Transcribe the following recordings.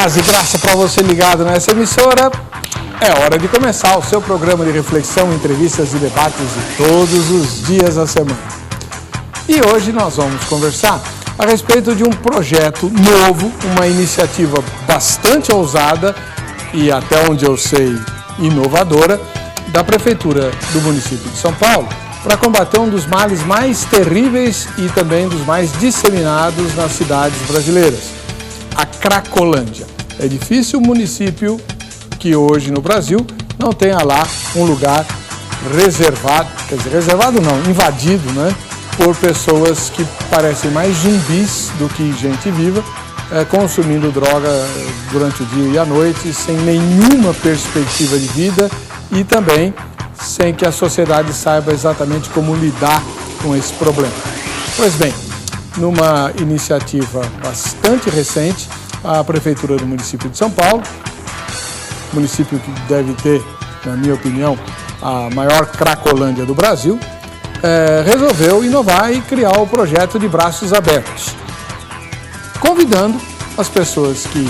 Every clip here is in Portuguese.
Paz e graça para você ligado nessa emissora. É hora de começar o seu programa de reflexão, entrevistas e debates de todos os dias da semana. E hoje nós vamos conversar a respeito de um projeto novo, uma iniciativa bastante ousada e, até onde eu sei, inovadora, da Prefeitura do município de São Paulo, para combater um dos males mais terríveis e também dos mais disseminados nas cidades brasileiras, a Cracolândia. É difícil o município que hoje no Brasil não tenha lá um lugar reservado, quer dizer, reservado não, invadido, né, por pessoas que parecem mais zumbis do que gente viva, consumindo droga durante o dia e a noite, sem nenhuma perspectiva de vida e também sem que a sociedade saiba exatamente como lidar com esse problema. Pois bem, numa iniciativa bastante recente, a Prefeitura do município de São Paulo, município que deve ter, na minha opinião, a maior Cracolândia do Brasil, resolveu inovar e criar o projeto de Braços Abertos, convidando as pessoas que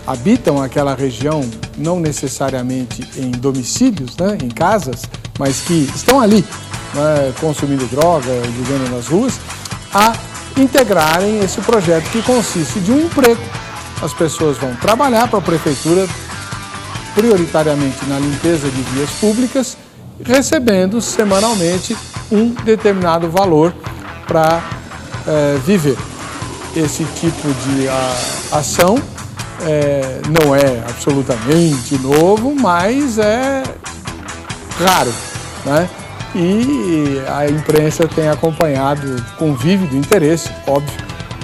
habitam aquela região, não necessariamente em domicílios, né, em casas, mas que estão ali, né, consumindo droga, vivendo nas ruas, a integrarem esse projeto que consiste de um emprego. As pessoas vão trabalhar para a Prefeitura, prioritariamente na limpeza de vias públicas, recebendo semanalmente um determinado valor para viver. Esse tipo de ação não é absolutamente novo, mas é raro, né? E a imprensa tem acompanhado com vívido interesse, óbvio,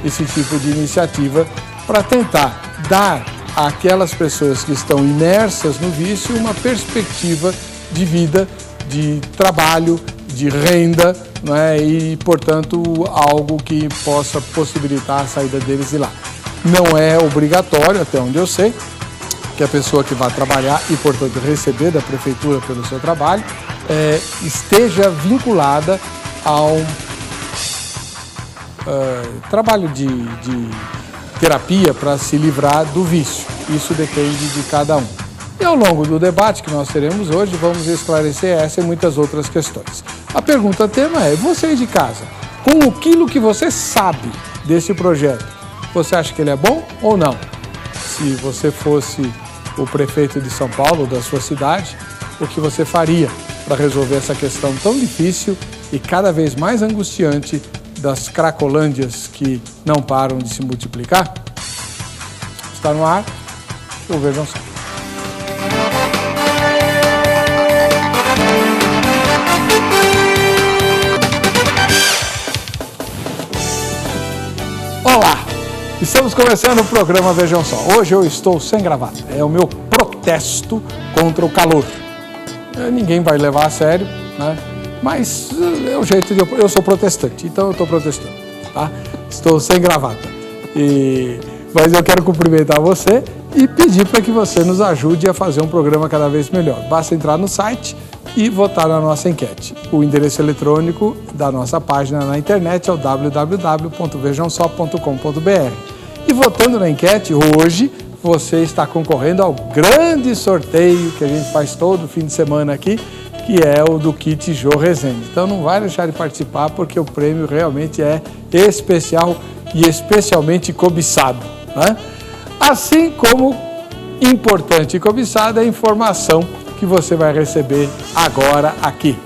esse tipo de iniciativa para tentar dar àquelas pessoas que estão imersas no vício uma perspectiva de vida, de trabalho, de renda, né? E, portanto, algo que possa possibilitar a saída deles de lá. Não é obrigatório, até onde eu sei, que a pessoa que vai trabalhar e, portanto, receber da Prefeitura pelo seu trabalho esteja vinculada a um trabalho de terapia para se livrar do vício. Isso depende de cada um. E ao longo do debate que nós teremos hoje, vamos esclarecer essa e muitas outras questões. A pergunta tema é, você de casa, com aquilo que você sabe desse projeto, você acha que ele é bom ou não? Se você fosse o prefeito de São Paulo, da sua cidade, o que você faria para resolver essa questão tão difícil e cada vez mais angustiante das Cracolândias que não param de se multiplicar? Está no ar o Vejam Só. Olá! Estamos começando o programa Vejam Só. Hoje eu estou sem gravata. É o meu protesto contra o calor. Ninguém vai levar a sério, né? Mas é o jeito de eu sou protestante, então eu estou protestando, tá? Estou sem gravata. Mas eu quero cumprimentar você e pedir para que você nos ajude a fazer um programa cada vez melhor. Basta entrar no site e votar na nossa enquete. O endereço eletrônico da nossa página na internet é o www.vejamsó.com.br. E votando na enquete, hoje você está concorrendo ao grande sorteio que a gente faz todo fim de semana aqui, que é o do kit Jô Rezende. Então não vai deixar de participar, porque o prêmio realmente é especial e especialmente cobiçado, né? Assim como importante e cobiçada é a informação que você vai receber agora aqui.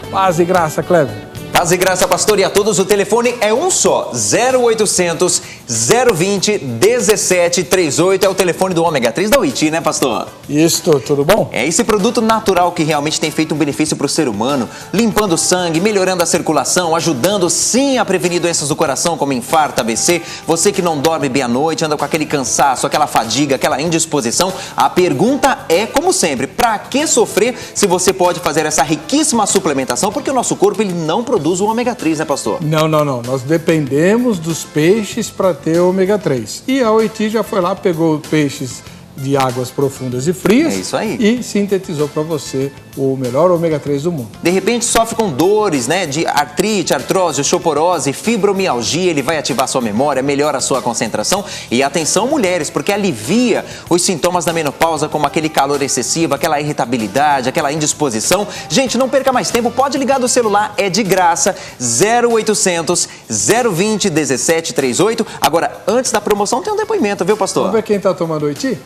Paz e graça, Cleber. Paz e graça, pastor, e a todos o telefone é um só, 0800 020 1738, é o telefone do ômega 3 da Uiti, né, pastor? Isso, tudo bom? É esse produto natural que realmente tem feito um benefício para o ser humano, limpando o sangue, melhorando a circulação, ajudando sim a prevenir doenças do coração como infarto, AVC. Você que não dorme bem à noite, anda com aquele cansaço, aquela fadiga, aquela indisposição, a pergunta é, como sempre, para que sofrer se você pode fazer essa riquíssima suplementação? Porque o nosso corpo ele não produz o ômega 3, né, pastor? Não. Nós dependemos dos peixes para ter ômega 3. E a Uiti já foi lá, pegou peixes de águas profundas e frias. É isso aí. E sintetizou para você o melhor ômega 3 do mundo. De repente sofre com dores, né, de artrite, artrose, osteoporose, fibromialgia, ele vai ativar sua memória, melhora a sua concentração. E atenção, mulheres, porque alivia os sintomas da menopausa, como aquele calor excessivo, aquela irritabilidade, aquela indisposição. Gente, não perca mais tempo, pode ligar do celular, é de graça, 0800 020 1738. Agora, antes da promoção tem um depoimento, viu, pastor? Vamos ver quem está tomando Oiti?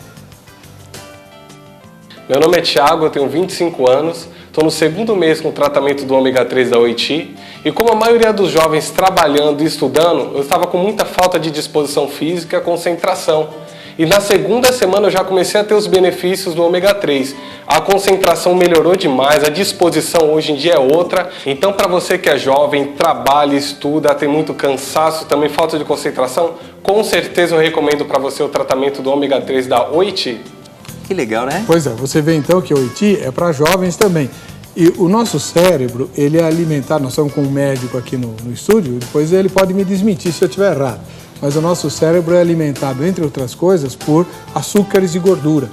Meu nome é Thiago, eu tenho 25 anos, estou no segundo mês com o tratamento do ômega 3 da Oiti e como a maioria dos jovens trabalhando e estudando, eu estava com muita falta de disposição física e concentração. E na segunda semana eu já comecei a ter os benefícios do ômega 3. A concentração melhorou demais, a disposição hoje em dia é outra. Então para você que é jovem, trabalha, estuda, tem muito cansaço, também falta de concentração, com certeza eu recomendo para você o tratamento do ômega 3 da Oiti. Que legal, né? Pois é, você vê então que o Oiti é para jovens também. E o nosso cérebro, ele é alimentado, nós estamos com um médico aqui no estúdio, depois ele pode me desmentir se eu estiver errado. Mas o nosso cérebro é alimentado, entre outras coisas, por açúcares e gordura.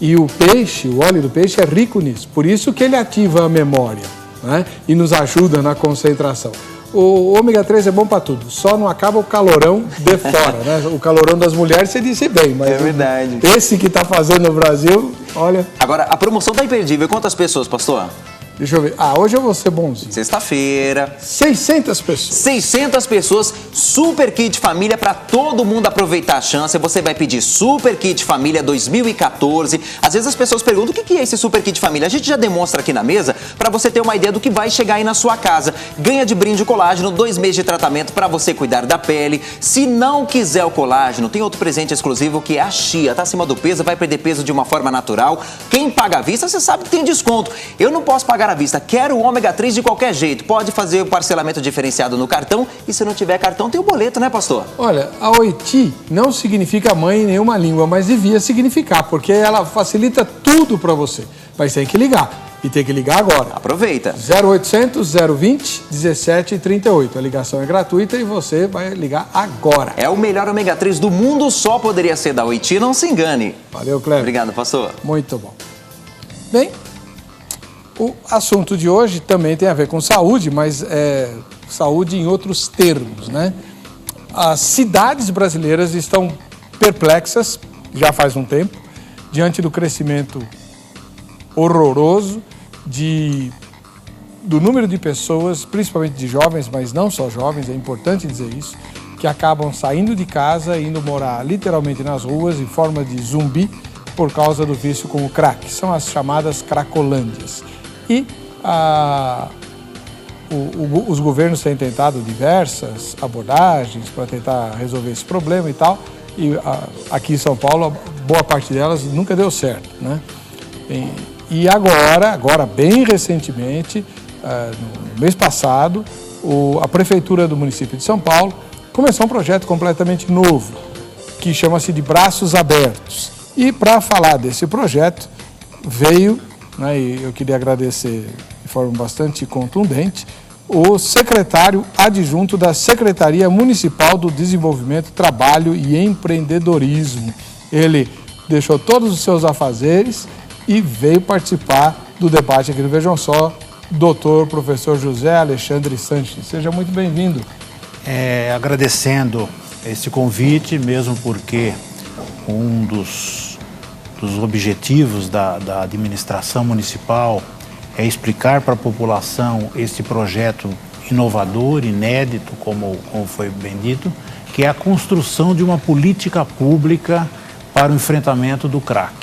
E o peixe, o óleo do peixe é rico nisso, por isso que ele ativa a memória, né? E nos ajuda na concentração. O ômega 3 é bom para tudo, só não acaba o calorão de fora, né? O calorão das mulheres você disse bem, mas é verdade. Esse que está fazendo no Brasil, olha... Agora, a promoção tá imperdível. Quantas pessoas, pastor? Deixa eu ver. Hoje eu vou ser bonzinho. Sexta-feira. 600 pessoas. 600 pessoas, Super Kit Família para todo mundo aproveitar a chance. Você vai pedir Super Kit Família 2014. Às vezes as pessoas perguntam o que é esse Super Kit Família. A gente já demonstra aqui na mesa para você ter uma ideia do que vai chegar aí na sua casa. Ganha de brinde o colágeno, 2 meses de tratamento para você cuidar da pele. Se não quiser o colágeno, tem outro presente exclusivo que é a chia. Tá acima do peso, vai perder peso de uma forma natural. Quem paga à vista, você sabe que tem desconto. Eu não posso pagar à vista, quero o ômega 3 de qualquer jeito. Pode fazer o parcelamento diferenciado no cartão e se não tiver cartão tem o boleto, né, pastor? Olha, a Oiti não significa mãe em nenhuma língua, mas devia significar, porque ela facilita tudo para você. Mas tem que ligar, e tem que ligar agora. Aproveita. 0800 020 1738. A ligação é gratuita e você vai ligar agora. É o melhor ômega 3 do mundo, só poderia ser da Oiti, não se engane. Valeu, Cleber. Obrigado, pastor. Muito bom. Bem, o assunto de hoje também tem a ver com saúde, mas é saúde em outros termos, né? As cidades brasileiras estão perplexas, já faz um tempo, diante do crescimento horroroso do número de pessoas, principalmente de jovens, mas não só jovens, é importante dizer isso, que acabam saindo de casa e indo morar literalmente nas ruas em forma de zumbi por causa do vício com o crack. São as chamadas cracolândias. E os governos têm tentado diversas abordagens para tentar resolver esse problema e tal, e aqui em São Paulo, boa parte delas nunca deu certo, né? E agora bem recentemente, no mês passado, a Prefeitura do município de São Paulo começou um projeto completamente novo, que chama-se de Braços Abertos. E para falar desse projeto, veio, né, e eu queria agradecer de forma bastante contundente, o secretário adjunto da Secretaria Municipal do Desenvolvimento, Trabalho e Empreendedorismo. Ele deixou todos os seus afazeres e veio participar do debate aqui do Vejam Só, doutor professor José Alexandre Sanches. Seja muito bem-vindo. Agradecendo esse convite, mesmo porque um dos objetivos da administração municipal é explicar para a população esse projeto inovador, inédito, como foi bem dito, que é a construção de uma política pública para o enfrentamento do crack.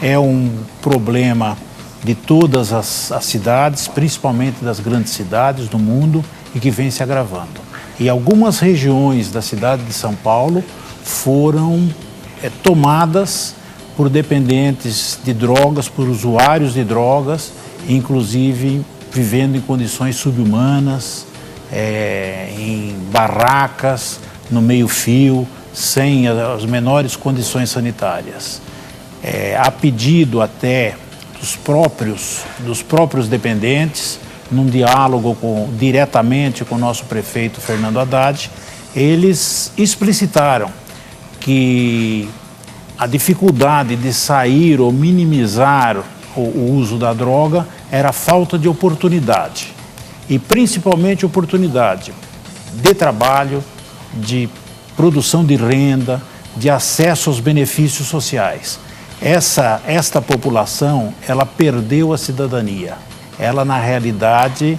É um problema de todas as cidades, principalmente das grandes cidades do mundo, e que vem se agravando. E algumas regiões da cidade de São Paulo foram tomadas por dependentes de drogas, por usuários de drogas, inclusive vivendo em condições subhumanas, em barracas, no meio-fio, sem as menores condições sanitárias. A pedido até dos próprios dependentes, num diálogo diretamente com o nosso prefeito Fernando Haddad, eles explicitaram que a dificuldade de sair ou minimizar o uso da droga era a falta de oportunidade. E principalmente oportunidade de trabalho, de produção de renda, de acesso aos benefícios sociais. Esta população, ela perdeu a cidadania. Ela, na realidade,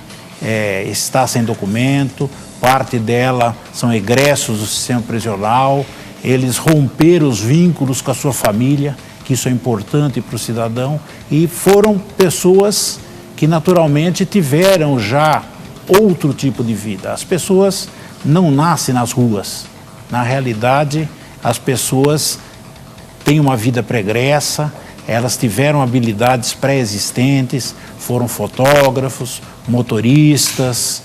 está sem documento, parte dela são egressos do sistema prisional, eles romperam os vínculos com a sua família, que isso é importante para o cidadão, e foram pessoas que naturalmente tiveram já outro tipo de vida. As pessoas não nascem nas ruas. Na realidade, as pessoas têm uma vida pregressa, elas tiveram habilidades pré-existentes, foram fotógrafos, motoristas,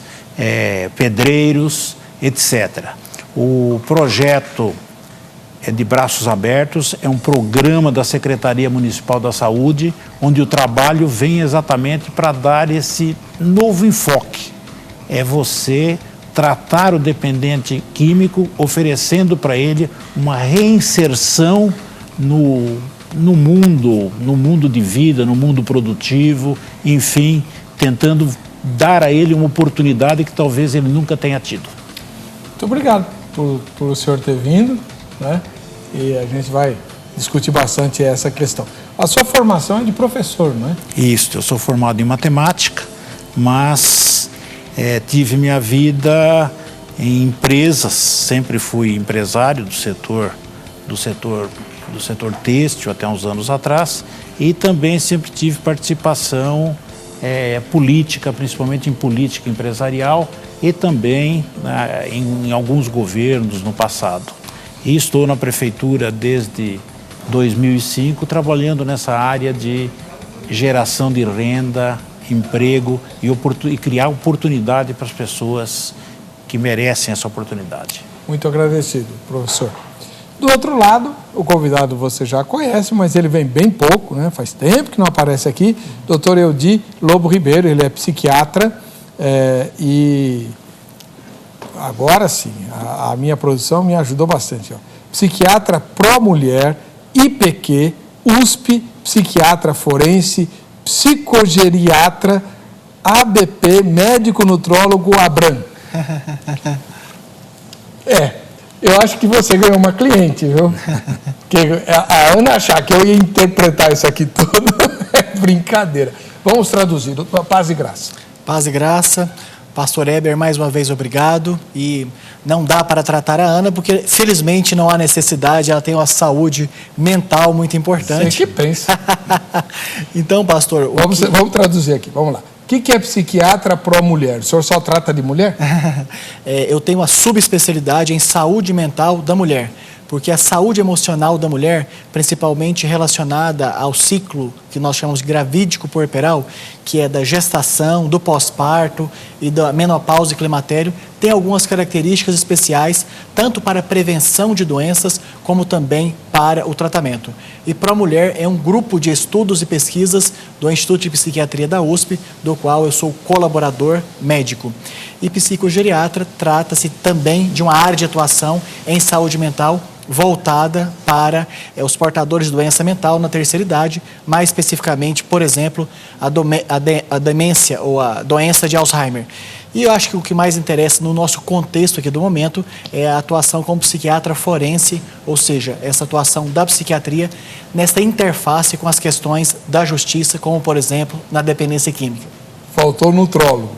pedreiros, etc. O projeto de Braços Abertos é um programa da Secretaria Municipal da Saúde, onde o trabalho vem exatamente para dar esse novo enfoque. É você tratar o dependente químico, oferecendo para ele uma reinserção no mundo de vida, no mundo produtivo, enfim, tentando dar a ele uma oportunidade que talvez ele nunca tenha tido. Muito obrigado por o senhor ter vindo, né? E a gente vai discutir bastante essa questão. A sua formação é de professor, não é? Isso, eu sou formado em matemática, mas tive minha vida em empresas, sempre fui empresário do setor têxtil até uns anos atrás, e também sempre tive participação política, principalmente em política empresarial, e também em alguns governos no passado. E estou na prefeitura desde 2005, trabalhando nessa área de geração de renda, emprego e criar oportunidade para as pessoas que merecem essa oportunidade. Muito agradecido, professor. Do outro lado, o convidado você já conhece, mas ele vem bem pouco, né? Faz tempo que não aparece aqui. Dr. Eudi Lobo Ribeiro, ele é psiquiatra e agora sim, a minha produção me ajudou bastante. Ó. Psiquiatra pró-mulher, IPQ, USP, psiquiatra forense, psicogeriatra, ABP, médico nutrólogo Abram. Eu acho que você ganhou uma cliente, viu? Que a Ana achar que eu ia interpretar isso aqui tudo é brincadeira. Vamos traduzir. Paz e graça. Paz e graça. Pastor Eber, mais uma vez, obrigado. E não dá para tratar a Ana, porque felizmente não há necessidade, ela tem uma saúde mental muito importante. Você que pensa. Então, pastor... Vamos traduzir aqui, vamos lá. O que é psiquiatra pró-mulher? O senhor só trata de mulher? Eu tenho uma subespecialidade em saúde mental da mulher, porque a saúde emocional da mulher, principalmente relacionada ao ciclo que nós chamamos de gravídico puerperal, que é da gestação, do pós-parto e da menopausa e climatério, tem algumas características especiais, tanto para a prevenção de doenças, como também para o tratamento. E pró-mulher é um grupo de estudos e pesquisas do Instituto de Psiquiatria da USP, do qual eu sou colaborador médico. E psicogeriatra trata-se também de uma área de atuação em saúde mental, voltada para os portadores de doença mental na terceira idade, mais especificamente, por exemplo, a demência ou a doença de Alzheimer. E eu acho que o que mais interessa no nosso contexto aqui do momento é a atuação como psiquiatra forense, ou seja, essa atuação da psiquiatria nessa interface com as questões da justiça, como, por exemplo, na dependência química. Faltou nutrólogo.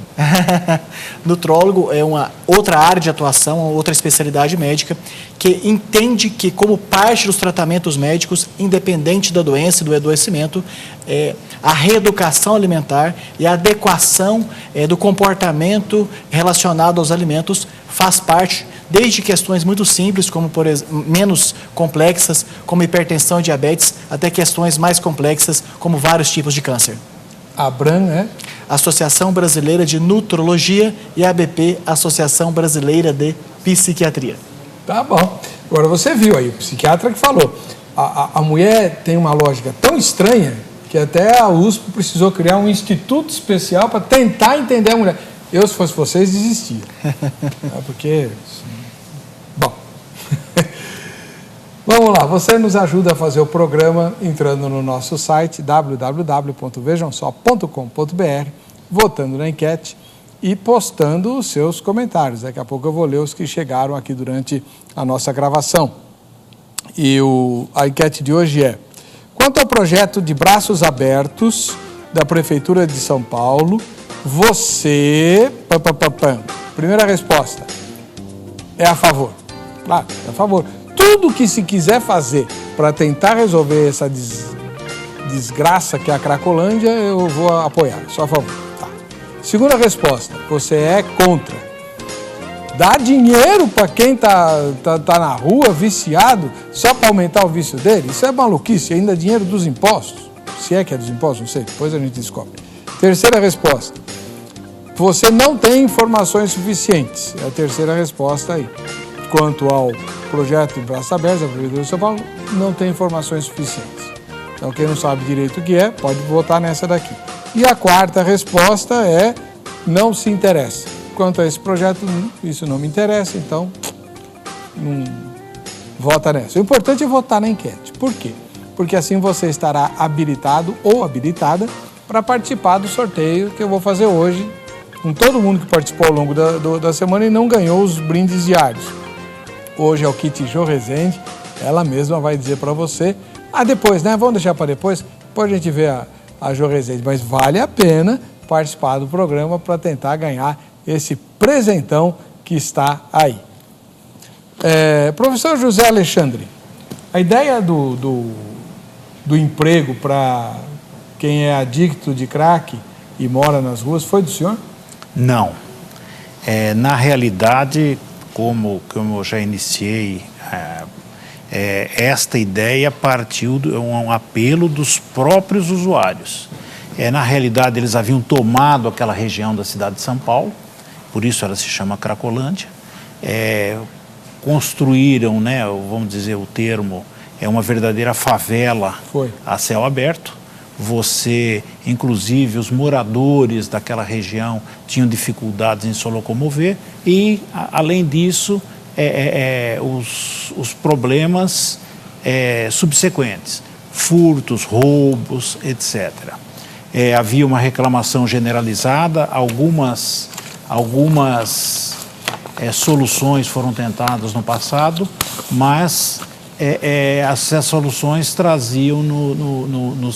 Nutrólogo é uma outra área de atuação, outra especialidade médica, que entende que, como parte dos tratamentos médicos, independente da doença e do adoecimento, a reeducação alimentar e a adequação do comportamento relacionado aos alimentos faz parte, desde questões muito simples, como menos complexas, como hipertensão e diabetes, até questões mais complexas, como vários tipos de câncer. Abram, né? Associação Brasileira de Nutrologia, e ABP, Associação Brasileira de Psiquiatria. Tá bom. Agora você viu aí, o psiquiatra que falou. A mulher tem uma lógica tão estranha que até a USP precisou criar um instituto especial para tentar entender a mulher. Eu, se fosse vocês, desistia. Porque... Bom. Vamos lá, você nos ajuda a fazer o programa entrando no nosso site www.vejamsó.com.br, votando na enquete e postando os seus comentários. Daqui a pouco eu vou ler os que chegaram aqui durante a nossa gravação. E a enquete de hoje é: quanto ao projeto de braços abertos da Prefeitura de São Paulo, você... Primeira resposta, é a favor. Claro, é a favor. Tudo que se quiser fazer para tentar resolver essa desgraça que é a Cracolândia, eu vou apoiar, só a favor. Tá. Segunda resposta, você é contra. Dá dinheiro para quem tá na rua, viciado, só para aumentar o vício dele? Isso é maluquice, ainda dinheiro dos impostos. Se é que é dos impostos, não sei, depois a gente descobre. Terceira resposta, você não tem informações suficientes. É a terceira resposta aí. Quanto ao projeto de braços abertos da Prefeitura de São Paulo, não tem informações suficientes. Então, quem não sabe direito o que é, pode votar nessa daqui. E a quarta resposta é: não se interessa. Quanto a esse projeto, isso não me interessa, então não vota nessa. O importante é votar na enquete. Por quê? Porque assim você estará habilitado ou habilitada para participar do sorteio que eu vou fazer hoje com todo mundo que participou ao longo da semana e não ganhou os brindes diários. Hoje é o kit Jô Rezende, ela mesma vai dizer para você. Depois, né? Vamos deixar para depois a gente vê a Jô Rezende. Mas vale a pena participar do programa para tentar ganhar esse presentão que está aí. Professor José Alexandre, a ideia do emprego para quem é adicto de crack e mora nas ruas foi do senhor? Não. Na realidade, como eu já iniciei, esta ideia partiu de um apelo dos próprios usuários. Na realidade, eles haviam tomado aquela região da cidade de São Paulo, por isso ela se chama Cracolândia. Construíram, né, vamos dizer o termo, uma verdadeira favela a céu aberto. Inclusive, os moradores daquela região tinham dificuldades em se locomover e, além disso, os problemas subsequentes, furtos, roubos, etc. Havia uma reclamação generalizada, algumas soluções foram tentadas no passado, mas essas soluções traziam no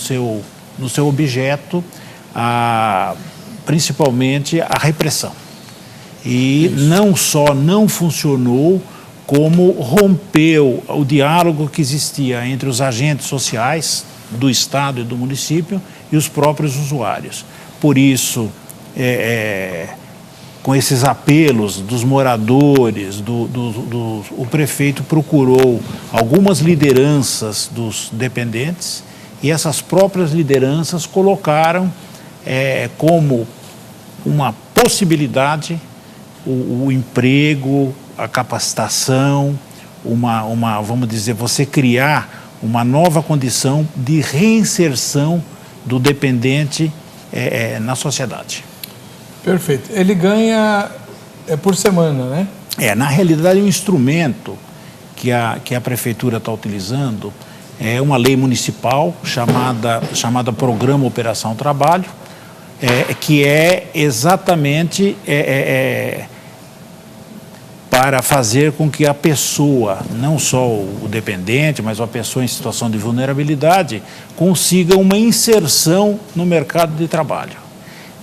seu objeto principalmente a repressão. E não só não funcionou, como rompeu o diálogo que existia entre os agentes sociais do Estado e do município e os próprios usuários. Por isso, com esses apelos dos moradores, o prefeito procurou algumas lideranças dos dependentes e essas próprias lideranças colocaram como uma possibilidade o emprego, a capacitação, vamos dizer, você criar uma nova condição de reinserção do dependente na sociedade. Perfeito. Ele ganha por semana, né? Na realidade, o instrumento que a prefeitura está utilizando é uma lei municipal chamada Programa Operação Trabalho, que é exatamente para fazer com que a pessoa, não só o dependente, mas a pessoa em situação de vulnerabilidade, consiga uma inserção no mercado de trabalho.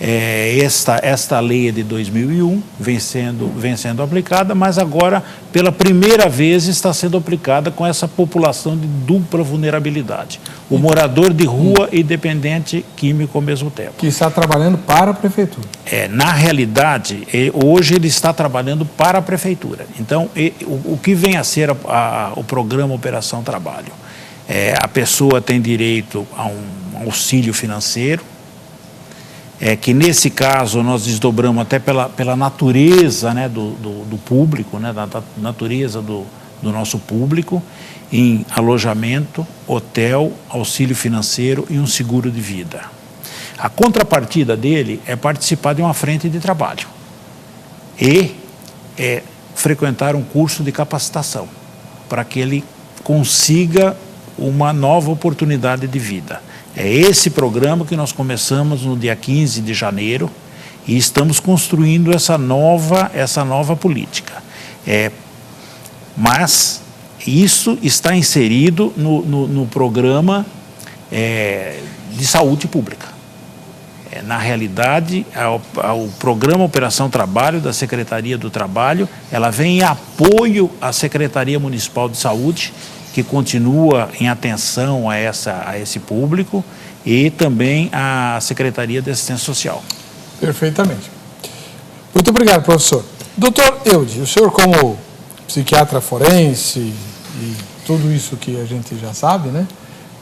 Esta lei é de 2001, vem sendo aplicada, mas agora, pela primeira vez, está sendo aplicada com essa população de dupla vulnerabilidade. O morador de rua e dependente químico ao mesmo tempo. Que está trabalhando para a prefeitura. Na realidade, hoje ele está trabalhando para a prefeitura. Então, o que vem a ser o programa Operação Trabalho? A pessoa tem direito a um auxílio financeiro, que nesse caso nós desdobramos até pela natureza, né, do público, né, da natureza do nosso público, em alojamento, hotel, auxílio financeiro e um seguro de vida. A contrapartida dele é participar de uma frente de trabalho e frequentar um curso de capacitação, para que ele consiga uma nova oportunidade de vida. É esse programa que nós começamos no dia 15 de janeiro e estamos construindo essa nova política. Mas isso está inserido no programa de saúde pública. Na realidade, o programa Operação Trabalho da Secretaria do Trabalho, ela vem em apoio à Secretaria Municipal de Saúde, que continua em atenção a esse público, e também a Secretaria de Assistência Social. Perfeitamente. Muito obrigado, professor. Doutor Eude, o senhor como psiquiatra forense e tudo isso que a gente já sabe, né?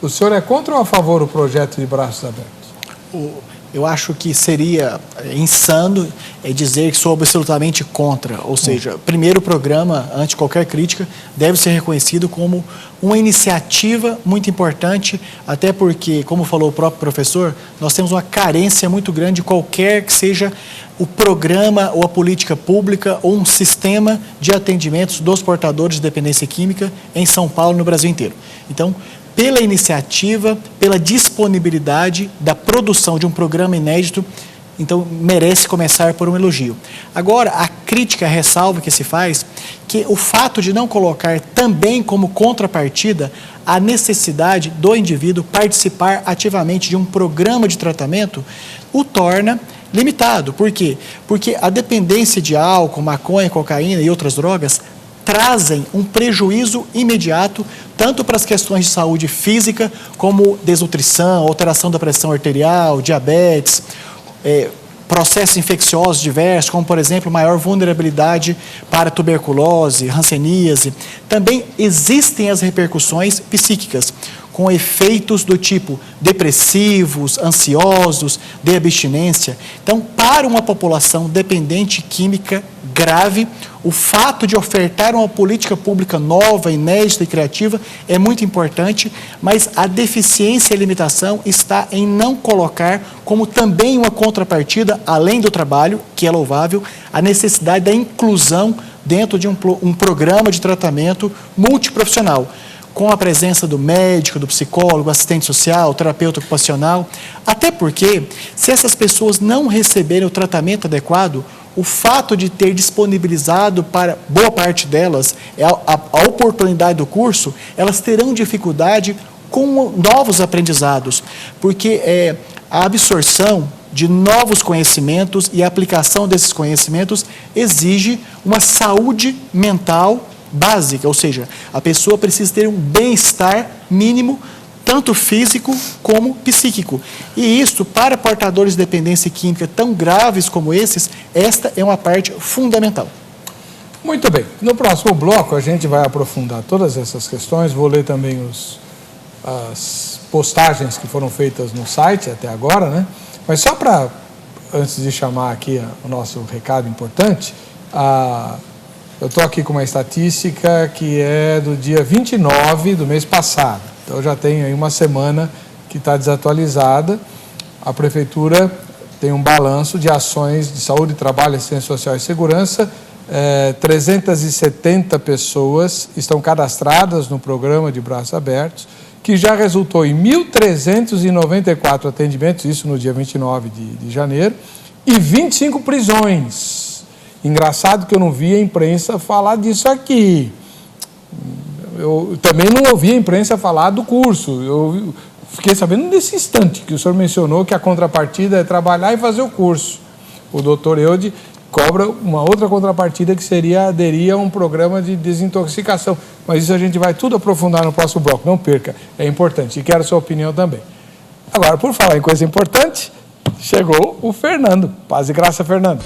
O senhor é contra ou a favor do projeto de braços abertos? Eu acho que seria insano dizer que sou absolutamente contra. Ou seja, primeiro o programa, antes de qualquer crítica, deve ser reconhecido como uma iniciativa muito importante, até porque, como falou o próprio professor, nós temos uma carência muito grande de qualquer que seja o programa ou a política pública ou um sistema de atendimentos dos portadores de dependência química em São Paulo e no Brasil inteiro. Então, pela iniciativa, pela disponibilidade da produção de um programa inédito, então merece começar por um elogio. Agora, a crítica, a ressalva que se faz, que o fato de não colocar também como contrapartida a necessidade do indivíduo participar ativamente de um programa de tratamento, o torna limitado. Por quê? Porque a dependência de álcool, maconha, cocaína e outras drogas trazem um prejuízo imediato, tanto para as questões de saúde física, como desnutrição, alteração da pressão arterial, diabetes, processos infecciosos diversos, como, por exemplo, maior vulnerabilidade para tuberculose, hanseníase. Também existem as repercussões psíquicas, com efeitos do tipo depressivos, ansiosos, de abstinência. Então, para uma população dependente química grave, o fato de ofertar uma política pública nova, inédita e criativa é muito importante, mas a deficiência e a limitação está em não colocar como também uma contrapartida, além do trabalho, que é louvável, a necessidade da inclusão dentro de um programa de tratamento multiprofissional, com a presença do médico, do psicólogo, assistente social, terapeuta ocupacional. Até porque, se essas pessoas não receberem o tratamento adequado, o fato de ter disponibilizado para boa parte delas a oportunidade do curso, elas terão dificuldade com novos aprendizados, porque a absorção de novos conhecimentos e a aplicação desses conhecimentos exige uma saúde mental básica, ou seja, a pessoa precisa ter um bem-estar mínimo, tanto físico como psíquico. E isso, para portadores de dependência química tão graves como esses, esta é uma parte fundamental. Muito bem. No próximo bloco, a gente vai aprofundar todas essas questões. Vou ler também as postagens que foram feitas no site até agora, né? Mas só para, antes de chamar aqui o nosso recado importante, eu estou aqui com uma estatística que é do dia 29 do mês passado. Então, já tem aí uma semana que está desatualizada. A Prefeitura tem um balanço de ações de saúde, trabalho, assistência social e segurança. 370 pessoas estão cadastradas no programa de braços abertos, que já resultou em 1.394 atendimentos, isso no dia 29 de janeiro, e 25 prisões. Engraçado que eu não vi a imprensa falar disso aqui. Eu também não ouvi a imprensa falar do curso. Eu fiquei sabendo nesse instante que o senhor mencionou que a contrapartida é trabalhar e fazer o curso. O doutor Eude cobra uma outra contrapartida que seria aderir a um programa de desintoxicação. Mas isso a gente vai tudo aprofundar no próximo bloco. Não perca, é importante. E quero a sua opinião também. Agora, por falar em coisa importante, chegou o Fernando. Paz e graça, Fernando.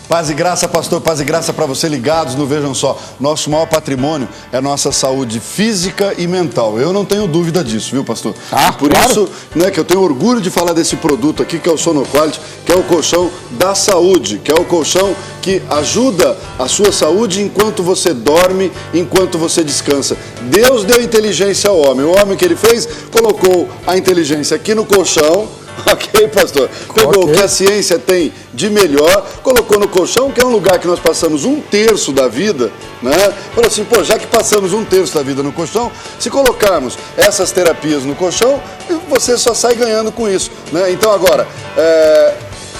Paz e graça, pastor, paz e graça para você ligados no Vejam Só. Nosso maior patrimônio é a nossa saúde física e mental. Eu não tenho dúvida disso, viu, pastor? Por claro. Isso, né, que eu tenho orgulho de falar desse produto aqui, que é o Sonoquality, que é o colchão da saúde, que é o colchão que ajuda a sua saúde enquanto você dorme, enquanto você descansa. Deus deu inteligência ao homem. O homem que ele fez, colocou a inteligência aqui no colchão, Ok, pastor? Pegou o que a ciência tem de melhor, colocou no colchão, que é um lugar que nós passamos 1/3 da vida, né? Falou assim, pô, já que passamos 1/3 da vida no colchão, se colocarmos essas terapias no colchão, você só sai ganhando com isso, né? Então agora,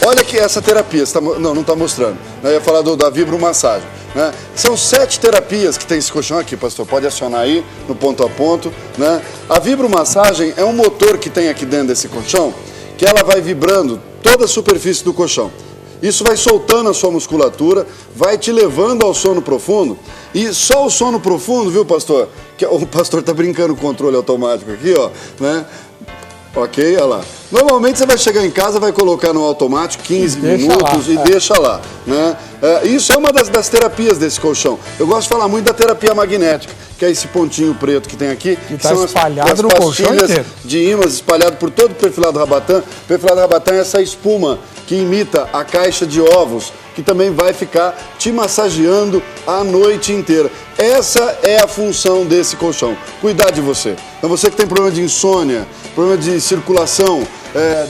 olha que essa terapia, não está mostrando, né? Eu ia falar da vibromassagem. Né? São 7 terapias que tem esse colchão aqui, pastor, pode acionar aí no ponto a ponto, né? A vibromassagem é um motor que tem aqui dentro desse colchão, que ela vai vibrando toda a superfície do colchão. Isso vai soltando a sua musculatura, vai te levando ao sono profundo, e só o sono profundo, viu, pastor? Que o pastor tá brincando com o controle automático aqui, ó, né? Ok, olha lá. Normalmente você vai chegar em casa, vai colocar no automático 15 minutos e deixa lá, né? Isso é uma das terapias desse colchão. Eu gosto de falar muito da terapia magnética, que é esse pontinho preto que tem aqui. Que está espalhado no colchão inteiro. De ímãs espalhado por todo o perfilado rabatã. O perfilado rabatã é essa espuma que imita a caixa de ovos, que também vai ficar te massageando a noite inteira. Essa é a função desse colchão, cuidar de você. Então você que tem problema de insônia, problema de circulação,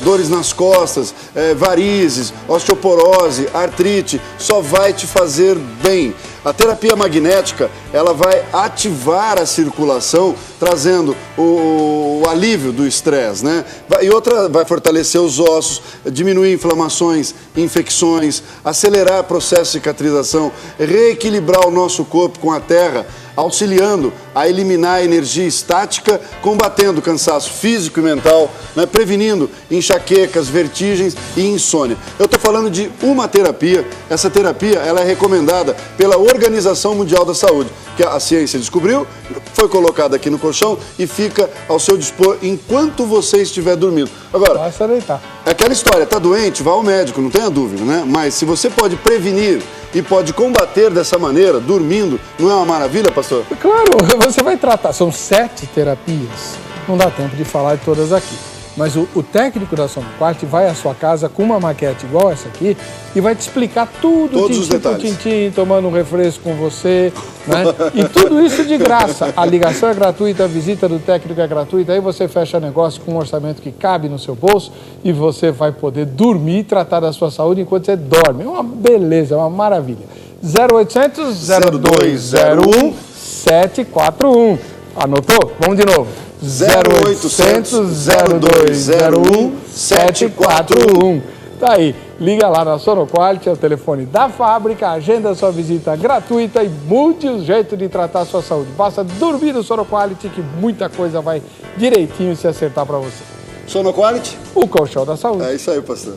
dores nas costas, varizes, osteoporose, artrite, só vai te fazer bem. A terapia magnética, ela vai ativar a circulação, trazendo o alívio do estresse, né? E outra, vai fortalecer os ossos, diminuir inflamações, infecções, acelerar o processo de cicatrização, reequilibrar o nosso corpo com a terra, auxiliando a eliminar a energia estática, combatendo o cansaço físico e mental, né, prevenindo enxaquecas, vertigens e insônia. Eu estou falando de uma terapia. Essa terapia ela é recomendada pela Organização Mundial da Saúde, que a ciência descobriu, foi colocada aqui no colchão e fica ao seu dispor enquanto você estiver dormindo. Agora, basta deitar. É aquela história, tá doente, vá ao médico, não tenha dúvida, né? Mas se você pode prevenir e pode combater dessa maneira, dormindo, não é uma maravilha, pastor? Claro, você vai tratar, são 7 terapias, não dá tempo de falar de todas aqui. Mas o técnico da Sonoquart vai à sua casa com uma maquete igual essa aqui e vai te explicar tudo, todos os detalhes, tintim, tomando um refresco com você, né? E tudo isso de graça. A ligação é gratuita, a visita do técnico é gratuita, aí você fecha negócio com um orçamento que cabe no seu bolso e você vai poder dormir e tratar da sua saúde enquanto você dorme. É uma beleza, é uma maravilha. 0800 0201 741. Anotou? Vamos de novo. 0800 0201 741. Tá aí, liga lá na Sonoquart, é o telefone da fábrica, agenda sua visita gratuita e mude o jeito de tratar a sua saúde. Basta dormir no Sonoquart que muita coisa vai direitinho se acertar para você. Sonoquart? O colchão da saúde. É isso aí, pastor.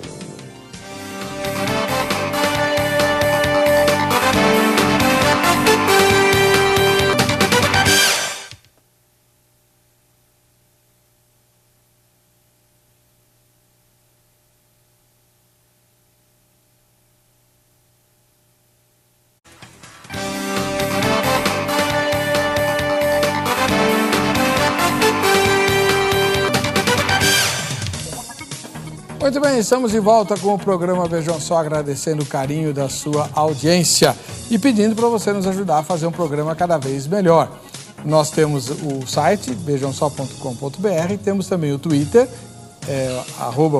Muito bem, estamos de volta com o programa Vejam Só, agradecendo o carinho da sua audiência e pedindo para você nos ajudar a fazer um programa cada vez melhor. Nós temos o site vejamsó.com.br, temos também o Twitter,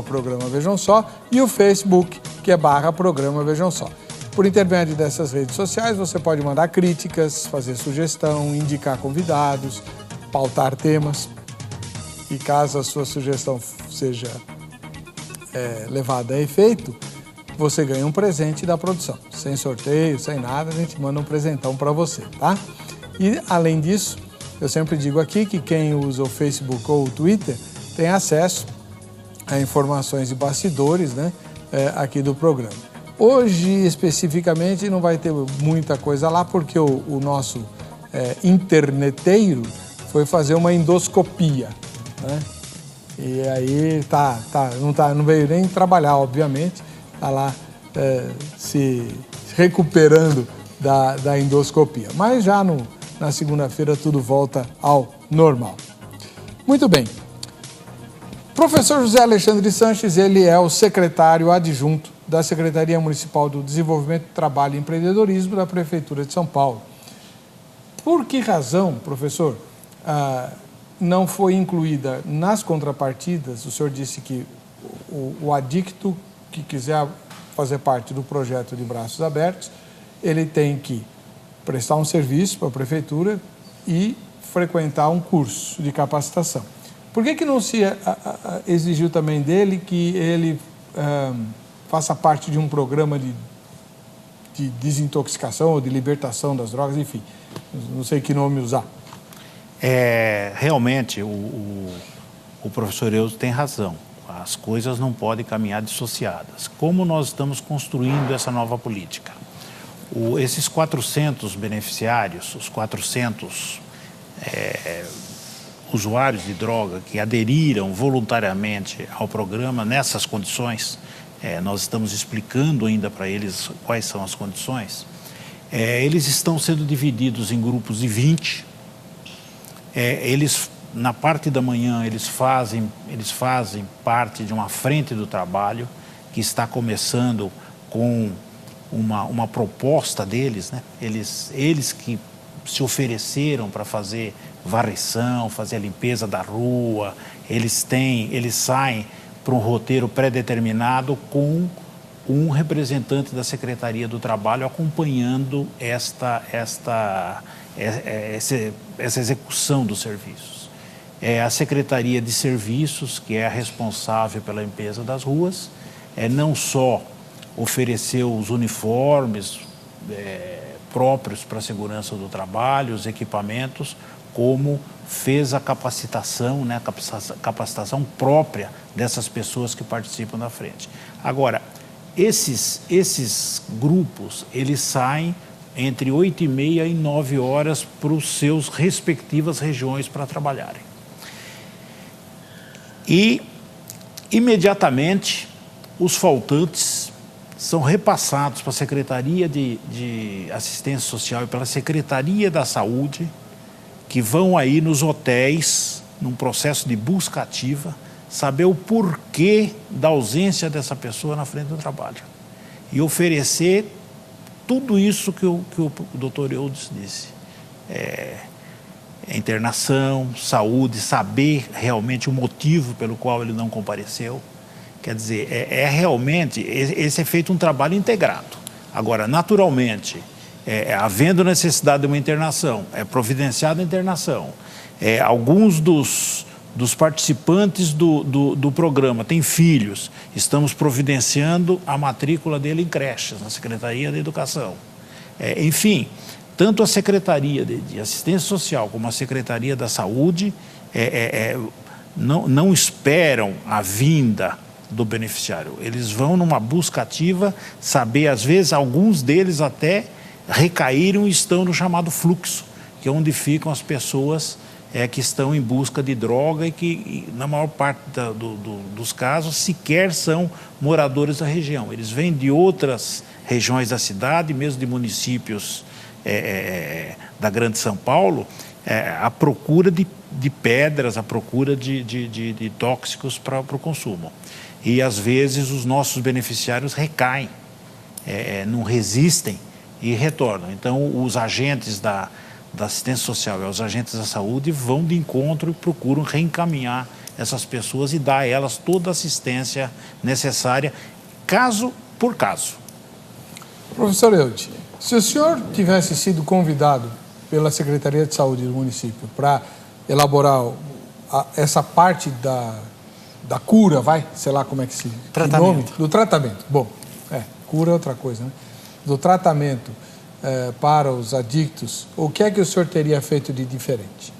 @programa Vejam Só, e o Facebook, que é /programa Vejam Só. Por intermédio dessas redes sociais, você pode mandar críticas, fazer sugestão, indicar convidados, pautar temas. E caso a sua sugestão seja levada a efeito, você ganha um presente da produção. Sem sorteio, sem nada, a gente manda um presentão para você, tá? E, além disso, eu sempre digo aqui que quem usa o Facebook ou o Twitter tem acesso a informações de bastidores, né, aqui do programa. Hoje, especificamente, não vai ter muita coisa lá, porque o nosso interneteiro foi fazer uma endoscopia, né? E aí não veio nem trabalhar, obviamente, está lá se recuperando da endoscopia. Mas já na segunda-feira tudo volta ao normal. Muito bem. Professor José Alexandre Sanches, ele é o secretário adjunto da Secretaria Municipal do Desenvolvimento, Trabalho e Empreendedorismo da Prefeitura de São Paulo. Por que razão, professor, não foi incluída nas contrapartidas? O senhor disse que o adicto que quiser fazer parte do projeto de Braços Abertos, ele tem que prestar um serviço para a prefeitura e frequentar um curso de capacitação. Por que não se exigiu também dele que ele faça parte de um programa de desintoxicação ou de libertação das drogas, enfim, não sei que nome usar? Realmente, o professor Eudes tem razão. As coisas não podem caminhar dissociadas. Como nós estamos construindo essa nova política? Esses 400 beneficiários, os 400 usuários de droga que aderiram voluntariamente ao programa nessas condições, nós estamos explicando ainda para eles quais são as condições, eles estão sendo divididos em grupos de 20. Na parte da manhã, eles fazem parte de uma frente do trabalho que está começando com uma proposta deles, né? Eles que se ofereceram para fazer varrição, fazer a limpeza da rua, eles saem para um roteiro pré-determinado com um representante da Secretaria do Trabalho acompanhando essa execução dos serviços. A Secretaria de Serviços, que é a responsável pela limpeza das ruas, não só ofereceu os uniformes próprios para a segurança do trabalho, os equipamentos, como fez a capacitação, né, a capacitação própria dessas pessoas que participam da frente. Agora, esses grupos, eles saem entre 8h30 e 9 horas para os seus respectivas regiões para trabalharem. E, imediatamente, os faltantes são repassados para a Secretaria de Assistência Social e pela Secretaria da Saúde, que vão aí nos hotéis, num processo de busca ativa, saber o porquê da ausência dessa pessoa na frente do trabalho. E oferecer tudo isso que o doutor Eudes disse. Internação, saúde, saber realmente o motivo pelo qual ele não compareceu. Quer dizer, realmente, esse é feito um trabalho integrado. Agora, naturalmente, havendo necessidade de uma internação, providenciada a internação. Alguns dos participantes do programa têm filhos, estamos providenciando a matrícula dele em creches, na Secretaria da Educação. Enfim, tanto a Secretaria de Assistência Social como a Secretaria da Saúde não esperam a vinda do beneficiário. Eles vão numa busca ativa, saber, às vezes, alguns deles até recaíram e estão no chamado fluxo, que é onde ficam as pessoas que estão em busca de droga e que, na maior parte dos casos, sequer são moradores da região. Eles vêm de outras regiões da cidade, mesmo de municípios da Grande São Paulo, à procura de pedras, à procura de tóxicos para o consumo. E, às vezes, os nossos beneficiários recaem, não resistem e retornam. Então, os agentes da assistência social e os agentes da saúde vão de encontro e procuram reencaminhar essas pessoas e dar a elas toda a assistência necessária, caso por caso. Professor Eudes, se o senhor tivesse sido convidado pela Secretaria de Saúde do município para elaborar essa parte da cura, sei lá como é que se... Tratamento. Nome, do tratamento. Bom, cura é outra coisa, né? Do tratamento para os adictos, o que é que o senhor teria feito de diferente?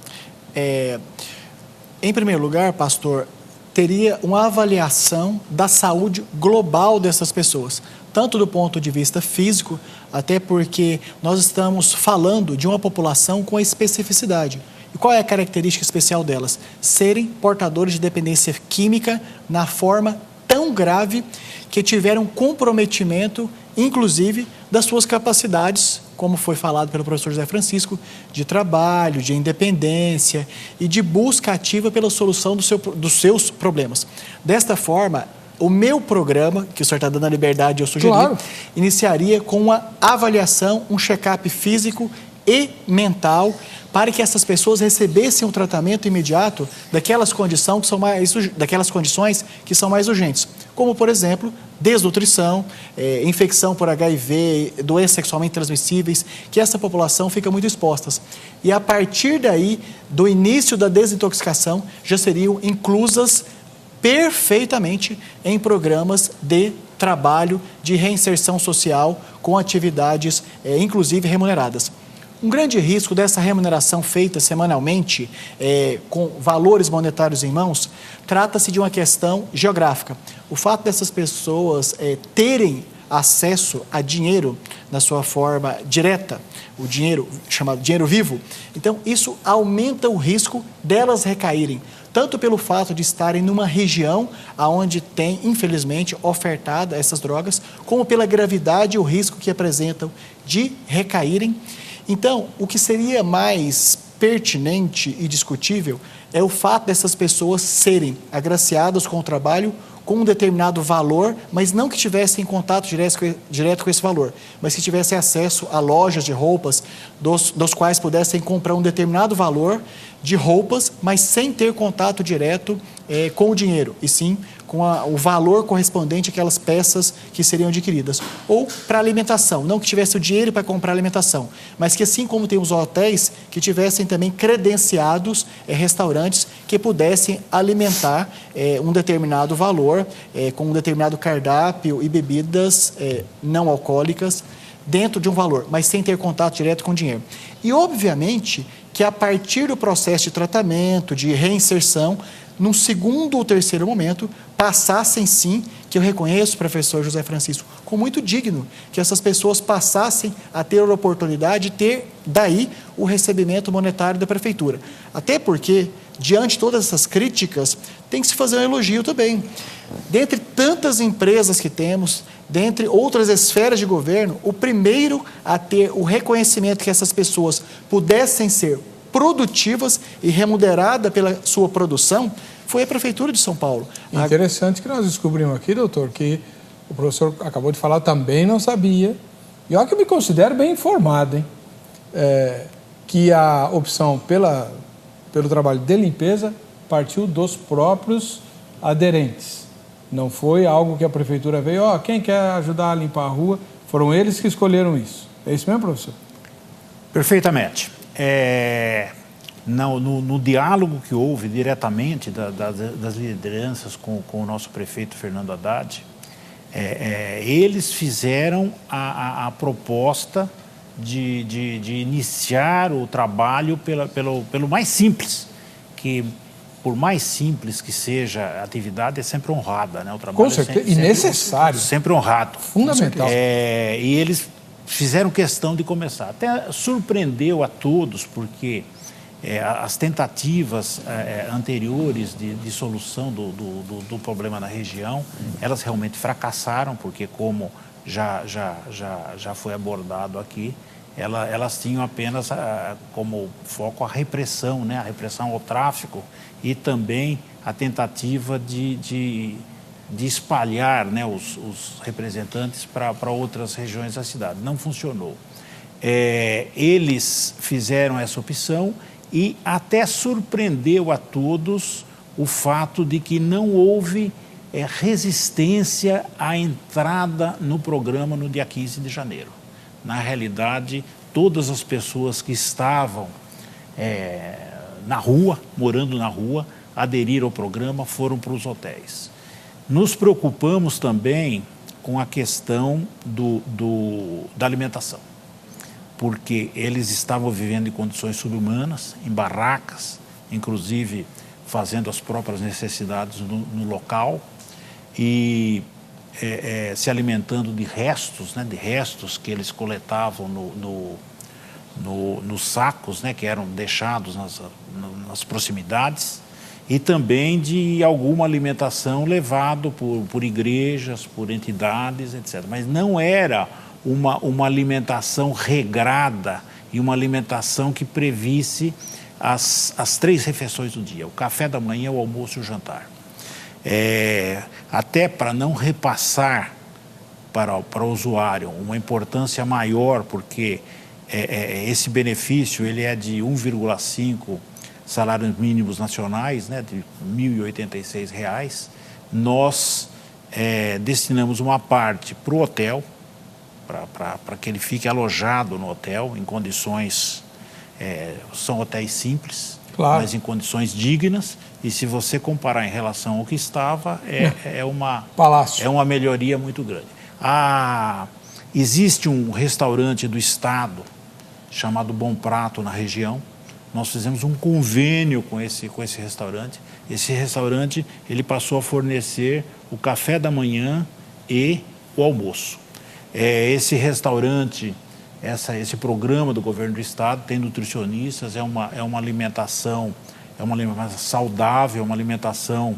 Em primeiro lugar, pastor, teria uma avaliação da saúde global dessas pessoas, tanto do ponto de vista físico, até porque nós estamos falando de uma população com especificidade. E qual é a característica especial delas? Serem portadores de dependência química na forma tão grave que tiveram comprometimento, inclusive, das suas capacidades, como foi falado pelo professor José Francisco, de trabalho, de independência e de busca ativa pela solução dos seus problemas. Desta forma, o meu programa, que o senhor está dando a liberdade, eu sugeri, claro, iniciaria com uma avaliação, um check-up físico e mental, para que essas pessoas recebessem um tratamento imediato daquelas condições que são mais urgentes, como, por exemplo, desnutrição, infecção por HIV, doenças sexualmente transmissíveis, que essa população fica muito exposta. E a partir daí, do início da desintoxicação, já seriam inclusas perfeitamente em programas de trabalho de reinserção social com atividades, inclusive remuneradas. Um grande risco dessa remuneração feita semanalmente, com valores monetários em mãos, trata-se de uma questão geográfica. O fato dessas pessoas terem acesso a dinheiro na sua forma direta, o dinheiro chamado dinheiro vivo, então isso aumenta o risco delas recaírem, tanto pelo fato de estarem numa região onde tem, infelizmente, ofertada essas drogas, como pela gravidade e o risco que apresentam de recaírem. Então, o que seria mais pertinente e discutível é o fato dessas pessoas serem agraciadas com o trabalho com um determinado valor, mas não que tivessem contato direto com esse valor, mas que tivessem acesso a lojas de roupas dos quais pudessem comprar um determinado valor de roupas, mas sem ter contato direto com o dinheiro, e sim com o valor correspondente àquelas peças que seriam adquiridas. Ou para alimentação, não que tivesse o dinheiro para comprar alimentação, mas que assim como tem os hotéis, que tivessem também credenciados restaurantes que pudessem alimentar um determinado valor, com um determinado cardápio e bebidas não alcoólicas dentro de um valor, mas sem ter contato direto com o dinheiro. E, obviamente, que a partir do processo de tratamento, de reinserção, num segundo ou terceiro momento, passassem sim, que eu reconheço, professor José Francisco, como muito digno, que essas pessoas passassem a ter a oportunidade de ter, daí, o recebimento monetário da prefeitura. Até porque, diante de todas essas críticas, tem que se fazer um elogio também. Dentre tantas empresas que temos, dentre outras esferas de governo, o primeiro a ter o reconhecimento que essas pessoas pudessem ser produtivas e remuneradas pela sua produção foi a Prefeitura de São Paulo. Interessante que nós descobrimos aqui, doutor, que o professor acabou de falar, também não sabia, e olha que eu me considero bem informado, hein? Que a opção pelo trabalho de limpeza partiu dos próprios aderentes. Não foi algo que a Prefeitura veio, quem quer ajudar a limpar a rua, foram eles que escolheram isso. É isso mesmo, professor? Perfeitamente. No diálogo que houve diretamente das lideranças com o nosso prefeito Fernando Haddad, eles fizeram a proposta de iniciar o trabalho pelo mais simples, que por mais simples que seja a atividade, é sempre honrada, né? O trabalho com certeza, e necessário. Sempre honrado. Fundamental. E eles fizeram questão de começar. Até surpreendeu a todos, porque as tentativas anteriores de solução do problema na região, elas realmente fracassaram, porque como já foi abordado aqui, elas tinham apenas como foco a repressão, né? A repressão ao tráfico e também a tentativa de espalhar, né, os representantes para outras regiões da cidade. Não funcionou. Eles fizeram essa opção e até surpreendeu a todos o fato de que não houve resistência à entrada no programa no dia 15 de janeiro. Na realidade, todas as pessoas que estavam na rua, morando na rua, aderiram ao programa, foram para os hotéis. Nos preocupamos também com a questão da alimentação, porque eles estavam vivendo em condições subhumanas, em barracas, inclusive fazendo as próprias necessidades no local e se alimentando de restos, né, de restos que eles coletavam nos sacos, né, que eram deixados nas proximidades, e também de alguma alimentação levado por igrejas, por entidades, etc. Mas não era uma alimentação regrada e uma alimentação que previsse as 3 refeições do dia, o café da manhã, o almoço e o jantar. Até para não repassar para o usuário uma importância maior, porque esse benefício ele é de 1,5 salários mínimos nacionais, né, de R$ 1.086, nós destinamos uma parte para o hotel, para que ele fique alojado no hotel em condições, são hotéis simples, claro, mas em condições dignas, e se você comparar em relação ao que estava, é uma melhoria muito grande. Existe um restaurante do estado chamado Bom Prato na região. Nós fizemos um convênio com esse restaurante. Esse restaurante ele passou a fornecer o café da manhã e o almoço. Esse restaurante, esse programa do governo do estado tem nutricionistas, é uma alimentação saudável, uma alimentação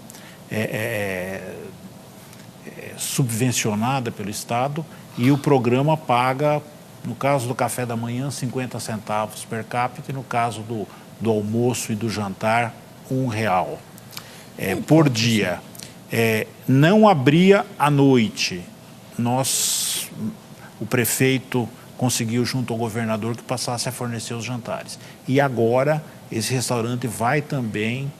subvencionada pelo estado, e o programa paga, no caso do café da manhã, 50 centavos per capita, e no caso do almoço e do jantar, R$1 por dia. Não abria à noite. O prefeito conseguiu, junto ao governador, que passasse a fornecer os jantares. E agora, esse restaurante vai também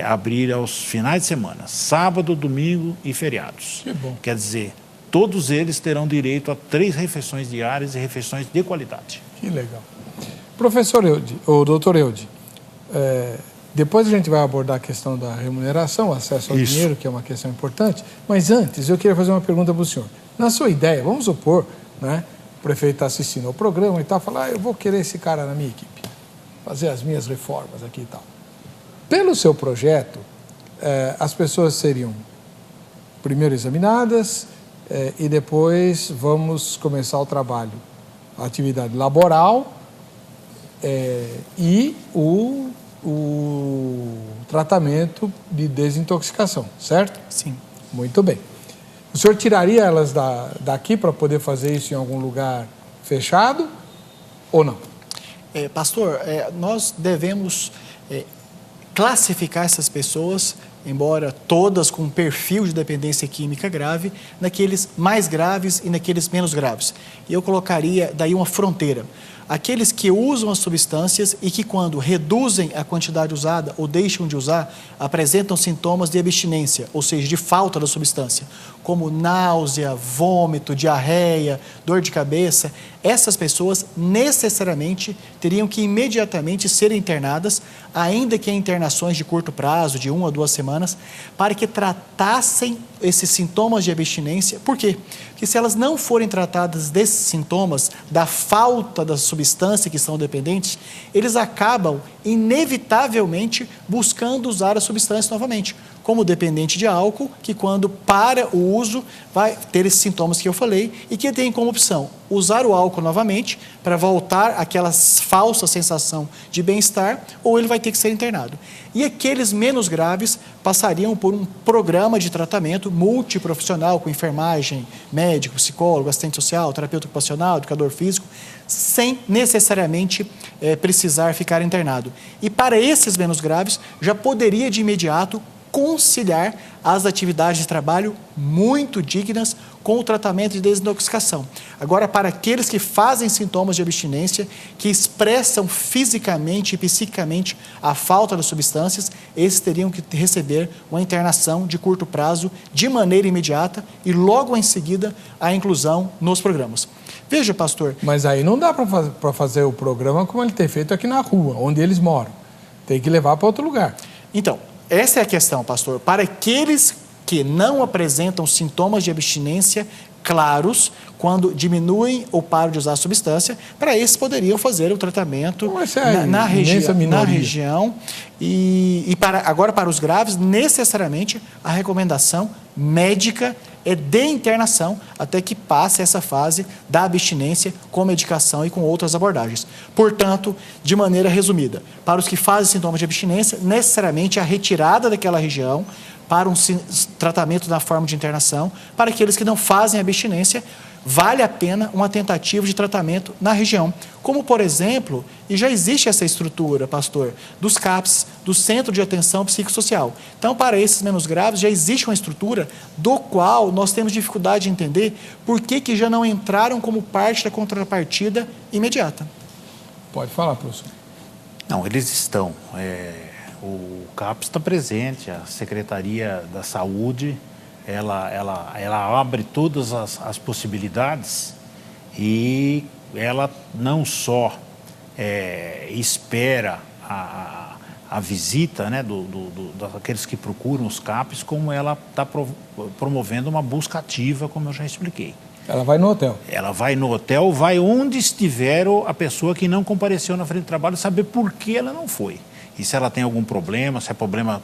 abrir aos finais de semana, sábado, domingo e feriados. Que bom. Quer dizer, todos eles terão direito a 3 refeições diárias e refeições de qualidade. Que legal. Professor Eude, ou doutor Eude, depois a gente vai abordar a questão da remuneração, acesso ao dinheiro, que é uma questão importante, mas antes eu queria fazer uma pergunta para o senhor. Na sua ideia, vamos supor, né, o prefeito está assistindo ao programa e tal, falar, eu vou querer esse cara na minha equipe, fazer as minhas reformas aqui e tal. Pelo seu projeto, as pessoas seriam primeiro examinadas e depois vamos começar o trabalho, a atividade laboral e o tratamento de desintoxicação, certo? Sim. Muito bem. O senhor tiraria elas daqui para poder fazer isso em algum lugar fechado ou não? Pastor, nós devemos classificar essas pessoas, embora todas com um perfil de dependência química grave, naqueles mais graves e naqueles menos graves. E eu colocaria daí uma fronteira. Aqueles que usam as substâncias e que, quando reduzem a quantidade usada ou deixam de usar, apresentam sintomas de abstinência, ou seja, de falta da substância, como náusea, vômito, diarreia, dor de cabeça. Essas pessoas necessariamente teriam que imediatamente ser internadas, ainda que em internações de curto prazo, de 1 a 2 semanas, para que tratassem esses sintomas de abstinência. Por quê? Porque se elas não forem tratadas desses sintomas, da falta da substância que são dependentes, eles acabam inevitavelmente buscando usar a substância novamente, como dependente de álcool, que quando para o uso vai ter esses sintomas que eu falei e que tem como opção usar o álcool novamente para voltar àquela falsa sensação de bem-estar, ou ele vai ter que ser internado. E aqueles menos graves passariam por um programa de tratamento multiprofissional com enfermagem, médico, psicólogo, assistente social, terapeuta ocupacional, educador físico, sem necessariamente precisar ficar internado. E para esses menos graves, já poderia de imediato conciliar as atividades de trabalho muito dignas com o tratamento de desintoxicação. Agora, para aqueles que fazem sintomas de abstinência, que expressam fisicamente e psiquicamente a falta das substâncias, esses teriam que receber uma internação de curto prazo, de maneira imediata, e logo em seguida a inclusão nos programas. Veja, pastor... Mas aí não dá para fazer o programa como ele tem feito aqui na rua, onde eles moram. Tem que levar para outro lugar. Então, essa é a questão, pastor. Para aqueles que não apresentam sintomas de abstinência claros, quando diminuem ou param de usar a substância, para esses poderiam fazer o tratamento na região. E agora, para os graves, necessariamente a recomendação médica é de internação até que passe essa fase da abstinência com medicação e com outras abordagens. Portanto, de maneira resumida, para os que fazem sintomas de abstinência, necessariamente a retirada daquela região para um tratamento na forma de internação. Para aqueles que não fazem abstinência, vale a pena uma tentativa de tratamento na região. Como, por exemplo, e já existe essa estrutura, pastor, dos CAPS, do Centro de Atenção Psicossocial. Então, para esses menos graves, já existe uma estrutura do qual nós temos dificuldade de entender por que já não entraram como parte da contrapartida imediata. Pode falar, professor. Não, eles estão. O CAPS está presente, a Secretaria da Saúde, ela abre todas as possibilidades e ela não só espera a visita, né, daqueles que procuram os CAPs, como ela está promovendo uma busca ativa, como eu já expliquei. Ela vai no hotel? Ela vai no hotel, vai onde estiver a pessoa que não compareceu na frente do trabalho, saber por que ela não foi. E se ela tem algum problema, se é problema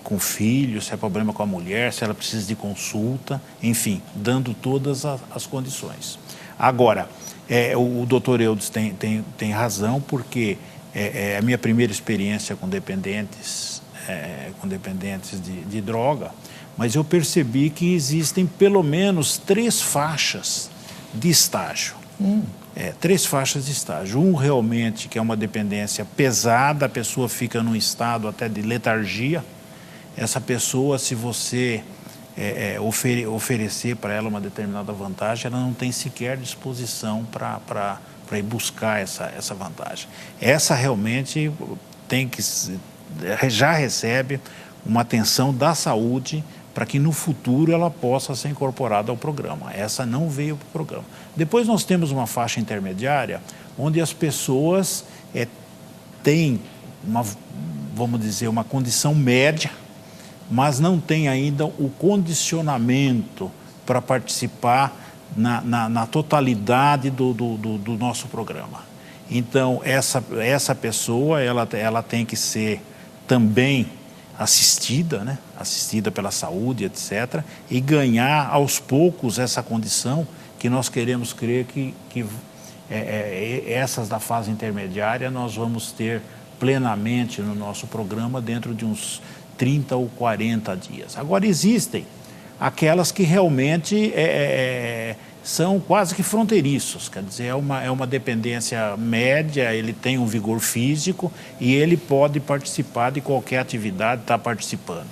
com o filho, se é problema com a mulher, se ela precisa de consulta, enfim, dando todas as condições. Agora, o doutor Eudes tem razão, porque a minha primeira experiência com dependentes de droga, mas eu percebi que existem pelo menos 3 faixas de estágio. 3 faixas de estágio. Um realmente que é uma dependência pesada, a pessoa fica num estado até de letargia. Essa pessoa, se você oferecer para ela uma determinada vantagem, ela não tem sequer disposição para ir buscar essa vantagem. Essa realmente já recebe uma atenção da saúde para que no futuro ela possa ser incorporada ao programa. Essa não veio para o programa. Depois nós temos uma faixa intermediária, onde as pessoas têm, vamos dizer, uma condição média, mas não tem ainda o condicionamento para participar na totalidade do nosso programa. Então, essa pessoa, ela tem que ser também assistida, né? Assistida pela saúde, etc., e ganhar aos poucos essa condição que nós queremos crer que essas da fase intermediária nós vamos ter plenamente no nosso programa dentro de uns 30 ou 40 dias. Agora, existem aquelas que realmente são quase que fronteiriços, quer dizer, é uma dependência média, ele tem um vigor físico e ele pode participar de qualquer atividade, está participando.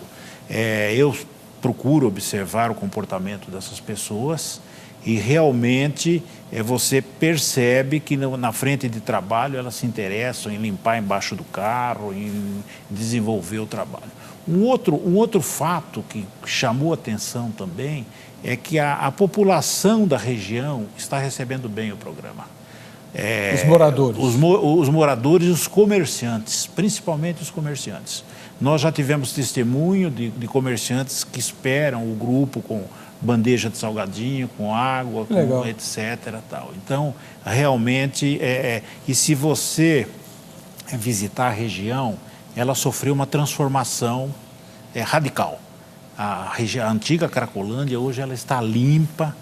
Eu procuro observar o comportamento dessas pessoas e realmente você percebe que na frente de trabalho elas se interessam em limpar embaixo do carro, em desenvolver o trabalho. Um outro fato que chamou atenção também é que a população da região está recebendo bem o programa. Os moradores. Os moradores e os comerciantes, principalmente os comerciantes. Nós já tivemos testemunho de comerciantes que esperam o grupo com bandeja de salgadinho, com água, com etc. Tal. Então, realmente, e se você visitar a região, ela sofreu uma transformação radical. A antiga Cracolândia, hoje ela está limpa,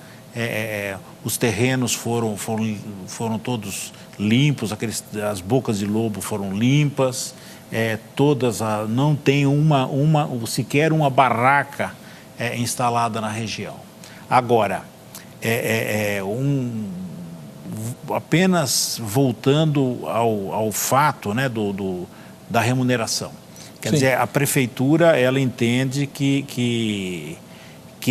os terrenos foram todos limpos, as bocas de lobo foram limpas, não tem sequer uma barraca instalada na região. Agora, apenas voltando ao fato, né, da remuneração. Quer dizer, a prefeitura, ela entende que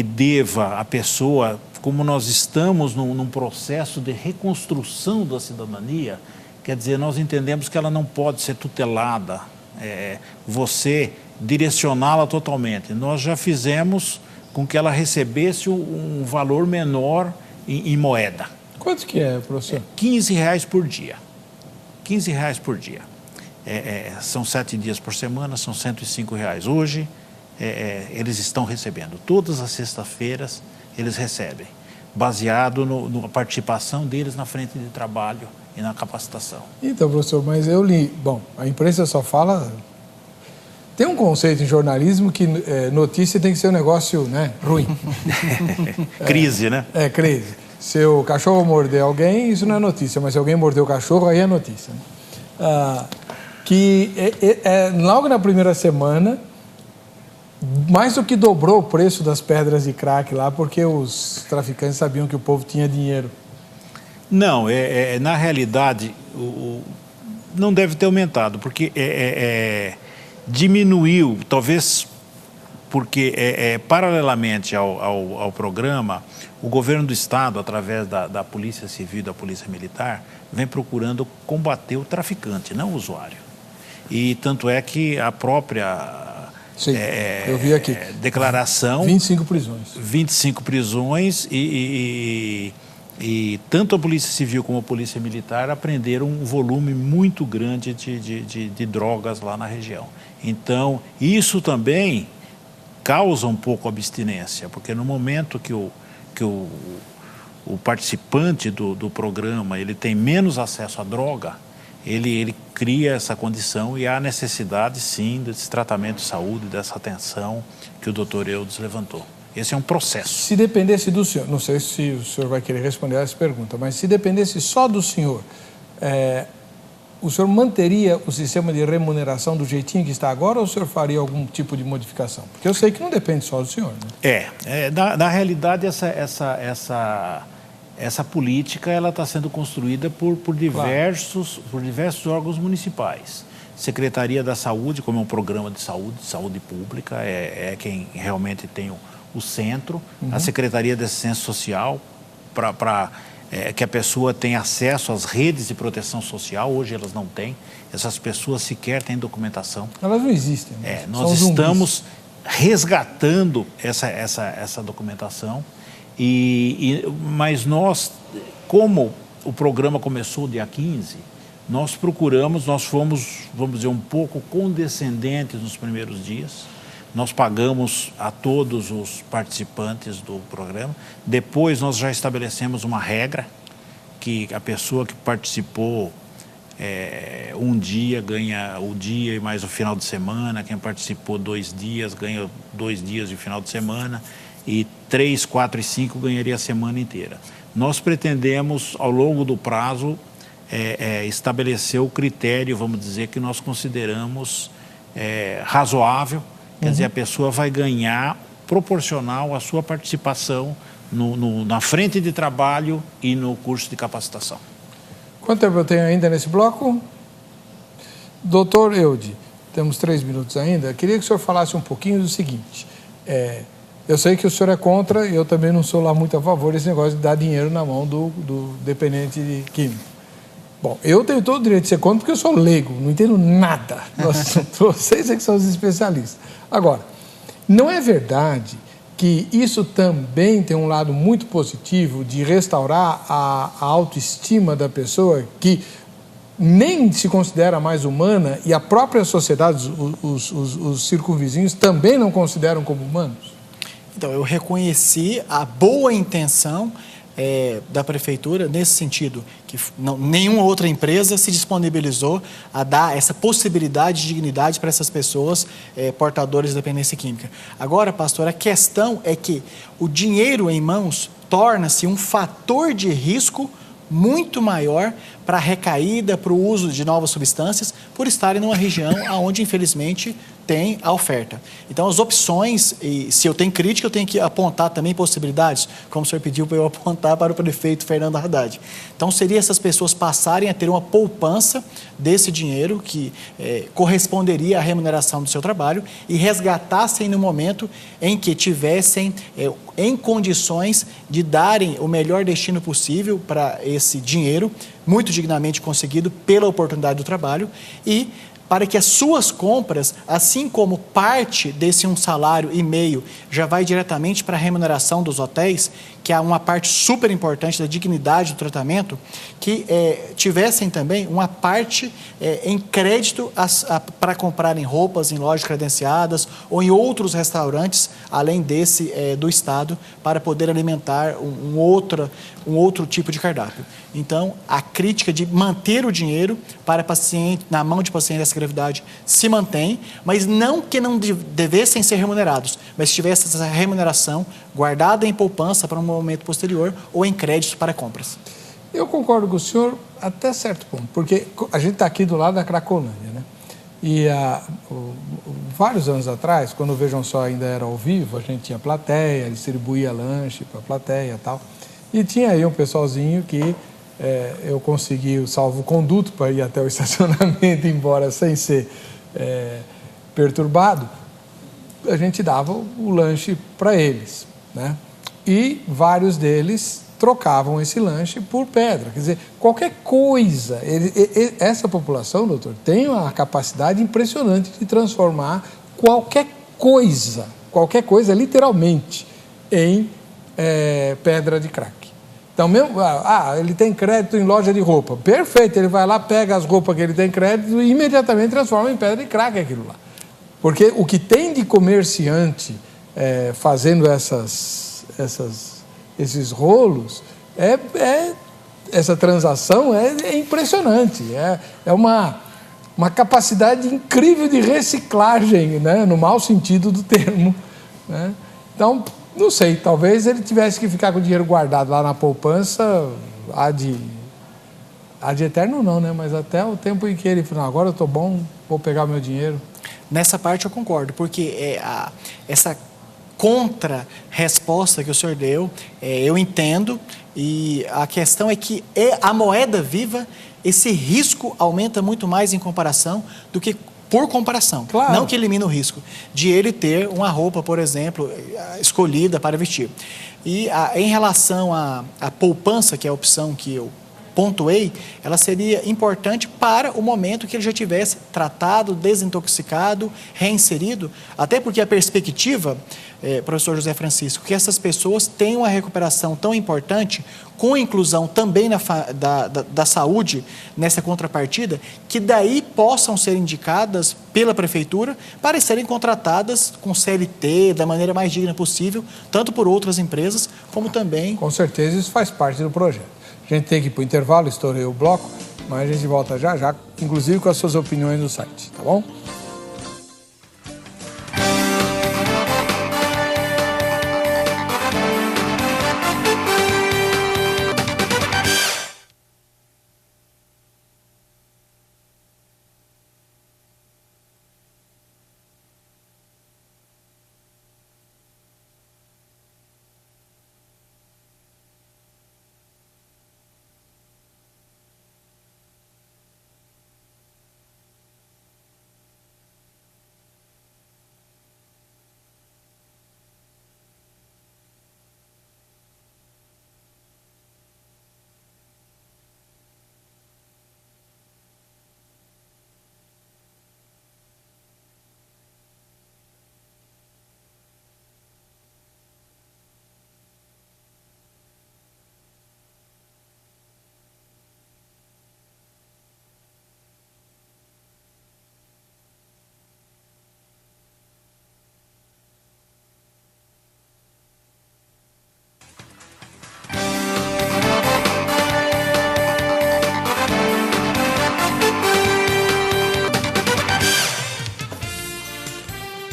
deva a pessoa, como nós estamos num processo de reconstrução da cidadania, quer dizer, nós entendemos que ela não pode ser tutelada, você direcioná-la totalmente. Nós já fizemos com que ela recebesse um valor menor em moeda. Quanto que é, professor? R$15 por dia. R$15 por dia. São 7 dias por semana, são R$105. Hoje, eles estão recebendo. Todas as sextas-feiras, eles recebem, baseado na participação deles na frente de trabalho e na capacitação. Então, professor, mas eu li... Bom, a imprensa só fala... Tem um conceito em jornalismo que notícia tem que ser um negócio, né, ruim. Crise, né? Crise. Se o cachorro morder alguém, isso não é notícia, mas se alguém morder o cachorro, aí é notícia. Né? Logo na primeira semana, mais do que dobrou o preço das pedras de crack lá, porque os traficantes sabiam que o povo tinha dinheiro. Não, na realidade, não deve ter aumentado, porque diminuiu, talvez porque paralelamente ao programa, O governo do Estado, através da Polícia Civil e da Polícia Militar, vem procurando combater o traficante, não o usuário. E tanto é que a própria Sim, eu vi aqui. declaração... 25 prisões. 25 prisões e tanto a Polícia Civil como a Polícia Militar apreenderam um volume muito grande de drogas lá na região. Então, isso também causa um pouco abstinência, porque no momento que o participante do programa ele tem menos acesso à droga, ele cria essa condição e há necessidade, sim, desse tratamento de saúde, dessa atenção que o doutor Eudes levantou. Esse é um processo. Se dependesse do senhor, não sei se o senhor vai querer responder a essa pergunta, mas se dependesse só do senhor, o senhor manteria o sistema de remuneração do jeitinho que está agora ou o senhor faria algum tipo de modificação? Porque eu sei que não depende só do senhor, né? Na realidade, essa política ela está sendo construída por diversos órgãos municipais. Secretaria da Saúde, como é um programa de saúde pública, é quem realmente tem o centro. A Secretaria de Assistência Social, para que a pessoa tenha acesso às redes de proteção social. Hoje elas não têm. Essas pessoas sequer têm documentação. Elas não existem. Né? Nós estamos resgatando essa documentação. Mas nós, como o programa começou dia 15, nós fomos, vamos dizer, um pouco condescendentes nos primeiros dias. Nós pagamos a todos os participantes do programa. Depois nós já estabelecemos uma regra que a pessoa que participou um dia ganha o dia e mais o final de semana. Quem participou 2 dias ganha 2 dias e o final de semana. E 3, 4 e 5 ganharia a semana inteira. Nós pretendemos, ao longo do prazo, estabelecer o critério, vamos dizer, que nós consideramos razoável. Quer dizer, a pessoa vai ganhar proporcional à sua participação na frente de trabalho e no curso de capacitação. Quanto tempo eu tenho ainda nesse bloco? Doutor Eudes, temos 3 minutos ainda. Queria que o senhor falasse um pouquinho do seguinte. Eu sei que o senhor é contra e eu também não sou lá muito a favor desse negócio de dar dinheiro na mão do dependente de químico. Bom, eu tenho todo o direito de ser contra porque eu sou leigo, não entendo nada. Vocês é que são os especialistas. Agora, não é verdade que isso também tem um lado muito positivo de restaurar a autoestima da pessoa que nem se considera mais humana e a própria sociedade, os circunvizinhos também não consideram como humanos? Então, eu reconheci a boa intenção da prefeitura nesse sentido, que nenhuma outra empresa se disponibilizou a dar essa possibilidade de dignidade para essas pessoas portadoras de dependência química. Agora, pastor, a questão é que o dinheiro em mãos torna-se um fator de risco muito maior para a recaída, para o uso de novas substâncias, por estarem numa região onde, infelizmente, tem a oferta. Então, as opções, e se eu tenho crítica, eu tenho que apontar também possibilidades, como o senhor pediu para eu apontar para o prefeito Fernando Haddad. Então, seria essas pessoas passarem a ter uma poupança desse dinheiro que corresponderia à remuneração do seu trabalho e resgatassem no momento em que tivessem em condições de darem o melhor destino possível para esse dinheiro, muito dignamente conseguido pela oportunidade do trabalho, e para que as suas compras, assim como parte desse um salário e meio já vai diretamente para a remuneração dos hotéis, que é uma parte super importante da dignidade do tratamento, que tivessem também uma parte em crédito para comprarem roupas em lojas credenciadas ou em outros restaurantes, além desse do Estado, para poder alimentar um outro tipo de cardápio. Então, a crítica de manter o dinheiro para paciente, na mão de paciente dessa gravidade se mantém, mas não que não devessem ser remunerados, mas tivesse essa remuneração guardada em poupança para um momento posterior ou em crédito para compras. Eu concordo com o senhor até certo ponto, porque a gente está aqui do lado da Cracolândia, né? E vários anos atrás, quando o Vejam Só ainda era ao vivo, a gente tinha plateia, distribuía lanche para a plateia e tal. E tinha aí um pessoalzinho que eu consegui o salvo-conduto para ir até o estacionamento, embora sem ser perturbado, a gente dava o lanche para eles, né? e vários deles trocavam esse lanche por pedra. Quer dizer, qualquer coisa. Essa população, doutor, tem uma capacidade impressionante de transformar qualquer coisa literalmente, em pedra de crack. Então, mesmo, ele tem crédito em loja de roupa. Perfeito, ele vai lá, pega as roupas que ele tem crédito e imediatamente transforma em pedra de crack aquilo lá. Porque o que tem de comerciante fazendo esses rolos, essa transação é impressionante. É uma capacidade incrível de reciclagem, né? No mau sentido do termo, né? Então, não sei, talvez ele tivesse que ficar com o dinheiro guardado lá na poupança, há de eterno não, né? Mas até o tempo em que ele falou, agora eu estou bom, vou pegar o meu dinheiro. Nessa parte eu concordo, porque essa contra-resposta que o senhor deu, eu entendo, e a questão é que a moeda viva, esse risco aumenta muito mais em comparação do que por comparação. Claro. Não que elimina o risco de ele ter uma roupa, por exemplo, escolhida para vestir. E em relação à poupança, que é a opção que eu pontuei, ela seria importante para o momento que ele já tivesse tratado, desintoxicado, reinserido, até porque a perspectiva, professor José Francisco, que essas pessoas tenham uma recuperação tão importante, com inclusão também da saúde nessa contrapartida, que daí possam ser indicadas pela prefeitura para serem contratadas com CLT da maneira mais digna possível, tanto por outras empresas, como também... Com certeza isso faz parte do projeto. A gente tem que ir para o intervalo, estourei o bloco, mas a gente volta já, inclusive com as suas opiniões no site, tá bom?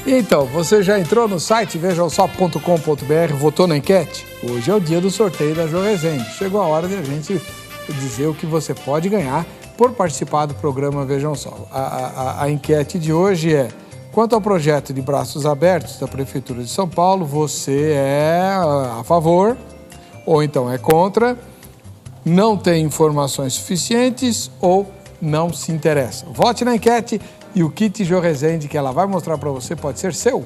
Então, você já entrou no site vejamsó.com.br, votou na enquete? Hoje é o dia do sorteio da Jô Rezende. Chegou a hora de a gente dizer o que você pode ganhar por participar do programa Vejam Só. A enquete de hoje é: quanto ao projeto de braços abertos da Prefeitura de São Paulo, você é a favor ou então é contra, não tem informações suficientes ou não se interessa? Vote na enquete e o kit Jô Rezende que ela vai mostrar para você pode ser seu.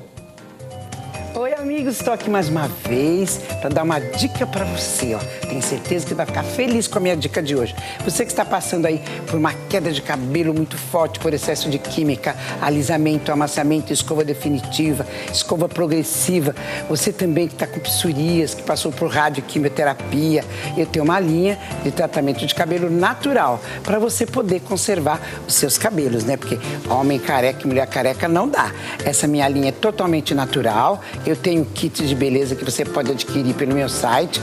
Oi, amigos, estou aqui mais uma vez para dar uma dica para você, ó. Tenho certeza que vai ficar feliz com a minha dica de hoje. Você que está passando aí por uma queda de cabelo muito forte por excesso de química, alisamento, amaciamento, escova definitiva, escova progressiva. Você também que está com psoríase, que passou por radioquimioterapia. Eu tenho uma linha de tratamento de cabelo natural para você poder conservar os seus cabelos, né? Porque homem careca e mulher careca não dá. Essa minha linha é totalmente natural. Eu tenho kit de beleza que você pode adquirir pelo meu site.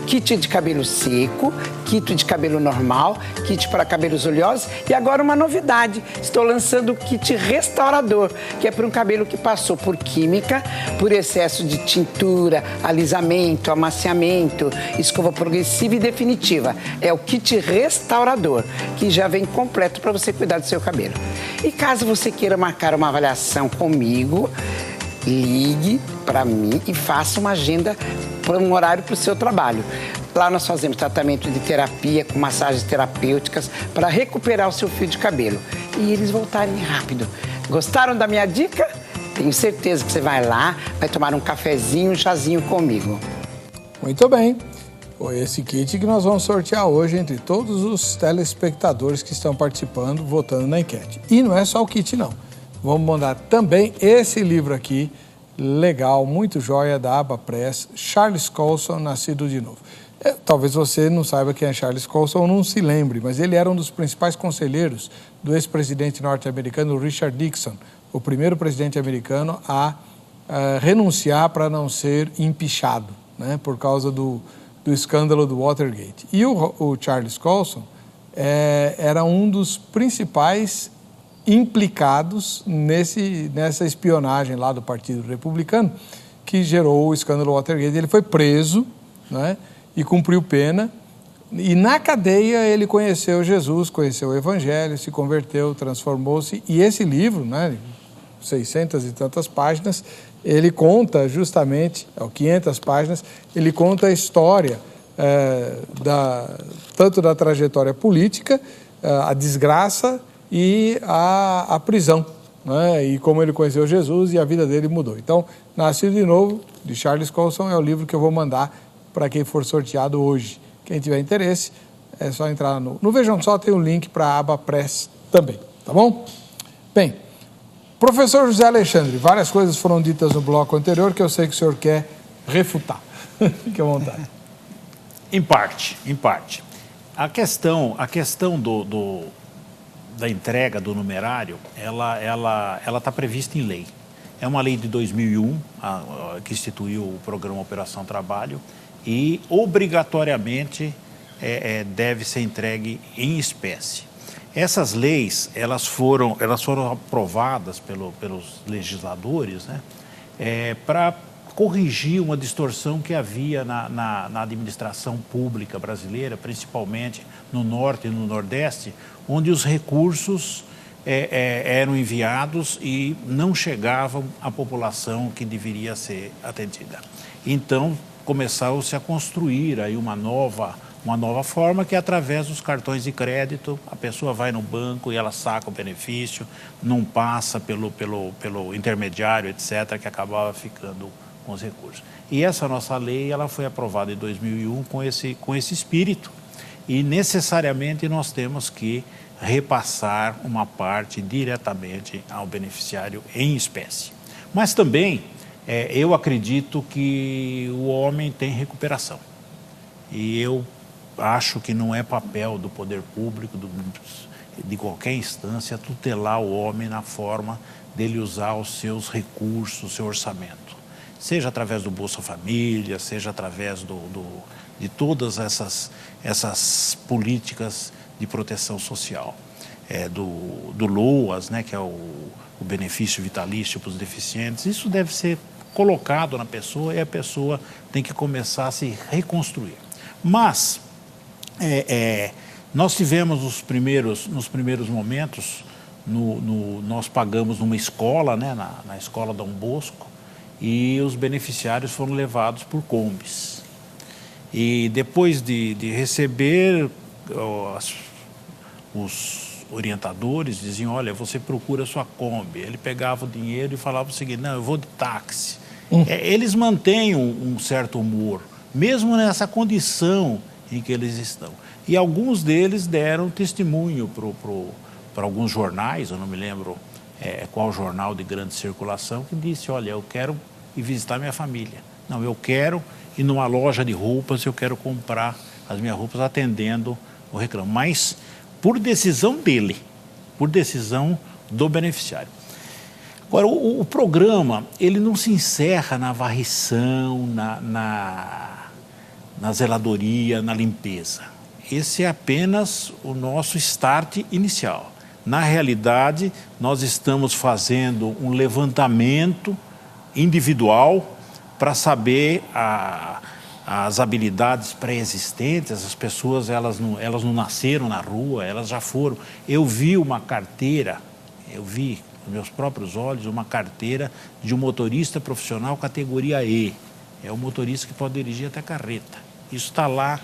Kit de cabelo seco, kit de cabelo normal, kit para cabelos oleosos e agora uma novidade. Estou lançando o kit restaurador, que é para um cabelo que passou por química, por excesso de tintura, alisamento, amaciamento, escova progressiva e definitiva. É o kit restaurador, que já vem completo para você cuidar do seu cabelo. E caso você queira marcar uma avaliação comigo, ligue para mim e faça uma agenda para um horário para o seu trabalho. Lá nós fazemos tratamento de terapia com massagens terapêuticas para recuperar o seu fio de cabelo e eles voltarem rápido. Gostaram da minha dica? Tenho certeza que você vai lá, vai tomar um cafezinho, um chazinho comigo. Muito bem. Esse kit que nós vamos sortear hoje entre todos os telespectadores que estão participando, votando na enquete. E não é só o kit, não. Vamos mandar também esse livro aqui, legal, muito joia, da Aba Press, Charles Colson, Nascido de Novo. Talvez você não saiba quem é Charles Colson ou não se lembre, mas ele era um dos principais conselheiros do ex-presidente norte-americano Richard Nixon, o primeiro presidente americano a renunciar para não ser empichado, né, por causa do escândalo do Watergate. E o Charles Colson era um dos principais implicados nessa espionagem lá do Partido Republicano, que gerou o escândalo Watergate. Ele foi preso, né, e cumpriu pena, e na cadeia ele conheceu Jesus, conheceu o Evangelho, se converteu, transformou-se, e esse livro, né, 600 e tantas páginas, ele conta justamente, 500 páginas, ele conta a história tanto da trajetória política, a desgraça e a prisão, né, e como ele conheceu Jesus e a vida dele mudou. Então, Nascido de Novo, de Charles Colson, é o livro que eu vou mandar para quem for sorteado hoje. Quem tiver interesse, é só entrar no Vejam Só, tem um link para a Aba Press também, tá bom? Bem, professor José Alexandre, várias coisas foram ditas no bloco anterior que eu sei que o senhor quer refutar. Fique à vontade. Em parte. A questão da entrega do numerário, ela está prevista em lei. É uma lei de 2001, que instituiu o programa Operação Trabalho, e obrigatoriamente deve ser entregue em espécie. Essas leis, elas foram aprovadas pelos legisladores, né, para corrigir uma distorção que havia na administração pública brasileira, principalmente no Norte e no Nordeste, onde os recursos eram enviados e não chegavam à população que deveria ser atendida. Então, começou-se a construir aí uma nova forma, que é através dos cartões de crédito. A pessoa vai no banco e ela saca o benefício, não passa pelo intermediário, etc., que acabava ficando com os recursos. E essa nossa lei, ela foi aprovada em 2001 com esse espírito, e necessariamente nós temos que repassar uma parte diretamente ao beneficiário em espécie. Mas também eu acredito que o homem tem recuperação. E eu acho que não é papel do poder público, de qualquer instância, tutelar o homem na forma dele usar os seus recursos, o seu orçamento. Seja através do Bolsa Família, seja através de todas essas políticas de proteção social. Do LOAS, né, que é o benefício vitalício para os deficientes. Isso deve ser colocado na pessoa, e a pessoa tem que começar a se reconstruir. Mas nós tivemos nos primeiros momentos, nós pagamos numa escola, né, na escola Dom Bosco, e os beneficiários foram levados por combis. E depois de receber, os orientadores diziam: olha, você procura a sua Kombi. Ele pegava o dinheiro e falava o seguinte: não, eu vou de táxi. Eles mantêm um certo humor, mesmo nessa condição em que eles estão. E alguns deles deram testemunho para alguns jornais, eu não me lembro qual jornal de grande circulação, que disse: olha, eu quero ir visitar minha família. Não, eu quero ir numa loja de roupas, eu quero comprar as minhas roupas atendendo o reclamo. Mas por decisão dele, por decisão do beneficiário. Agora, o programa, ele não se encerra na varrição, na zeladoria, na limpeza. Esse é apenas o nosso start inicial. Na realidade, nós estamos fazendo um levantamento individual para saber as habilidades pré-existentes. As pessoas, elas não nasceram na rua, elas já foram. Eu vi uma carteira, com meus próprios olhos, uma carteira de um motorista profissional categoria E. É o motorista que pode dirigir até carreta. Isso está lá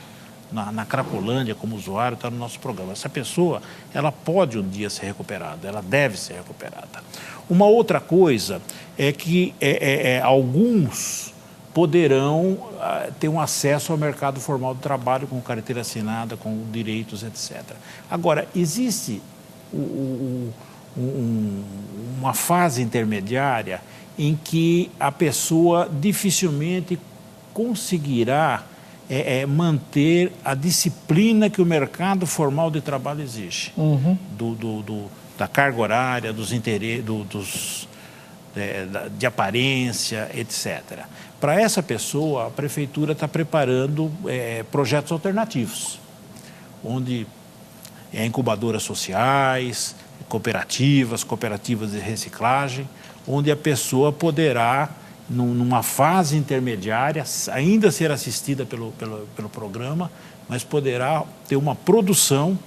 na Cracolândia como usuário, está no nosso programa. Essa pessoa, ela pode um dia ser recuperada, ela deve ser recuperada. Uma outra coisa é que alguns poderão ter um acesso ao mercado formal do trabalho com carteira assinada, com direitos, etc. Agora, existe uma fase intermediária em que a pessoa dificilmente conseguirá manter a disciplina que o mercado formal de trabalho exige, da carga horária, dos interesses, de aparência, etc. Para essa pessoa, a prefeitura está preparando projetos alternativos, onde incubadoras sociais, cooperativas de reciclagem, onde a pessoa poderá, numa fase intermediária, ainda ser assistida pelo programa, mas poderá ter uma produção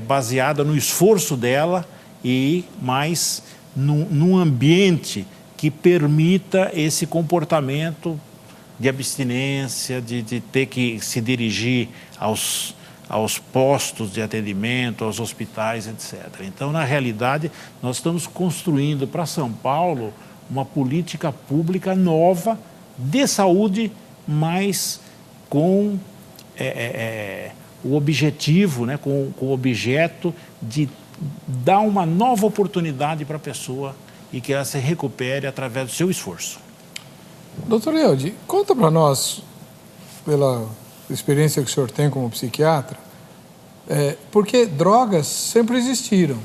baseada no esforço dela e mais num ambiente que permita esse comportamento de abstinência, de ter que se dirigir aos postos de atendimento, aos hospitais, etc. Então, na realidade, nós estamos construindo para São Paulo uma política pública nova de saúde, mas com o objetivo, né, com o objeto de dar uma nova oportunidade para a pessoa e que ela se recupere através do seu esforço. Doutor Eude, conta para nós, pela experiência que o senhor tem como psiquiatra, porque drogas sempre existiram.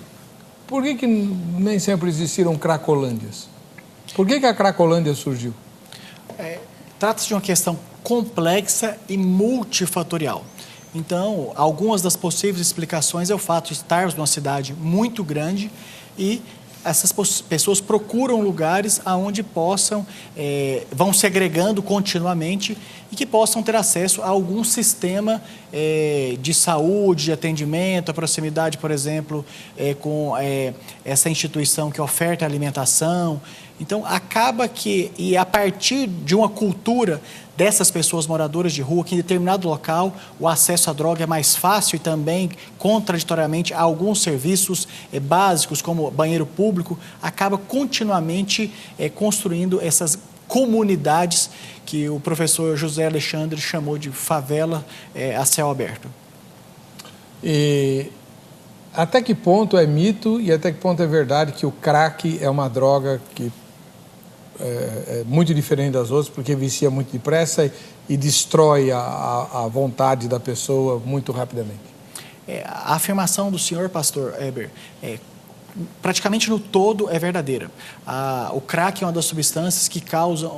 Por que nem sempre existiram cracolândias? Por que a Cracolândia surgiu? Trata-se de uma questão complexa e multifatorial. Então, algumas das possíveis explicações é o fato de estarmos numa cidade muito grande e essas pessoas procuram lugares onde vão se agregando continuamente e que possam ter acesso a algum sistema de saúde, de atendimento, a proximidade, por exemplo, com essa instituição que oferta alimentação. Então, acaba que, e a partir de uma cultura dessas pessoas moradoras de rua, que em determinado local o acesso à droga é mais fácil e também, contraditoriamente, a alguns serviços básicos, como banheiro público, acaba continuamente construindo essas comunidades que o professor José Alexandre chamou de favela a céu aberto. E até que ponto é mito e até que ponto é verdade que o crack é uma droga que é muito diferente das outras, porque vicia muito depressa e destrói a vontade da pessoa muito rapidamente? A afirmação do senhor, pastor Eber, praticamente no todo é verdadeira. O crack é uma das substâncias que causa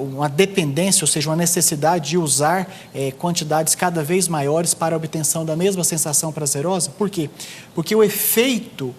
uma dependência, ou seja, uma necessidade de usar quantidades cada vez maiores para a obtenção da mesma sensação prazerosa. Por quê? Porque o efeito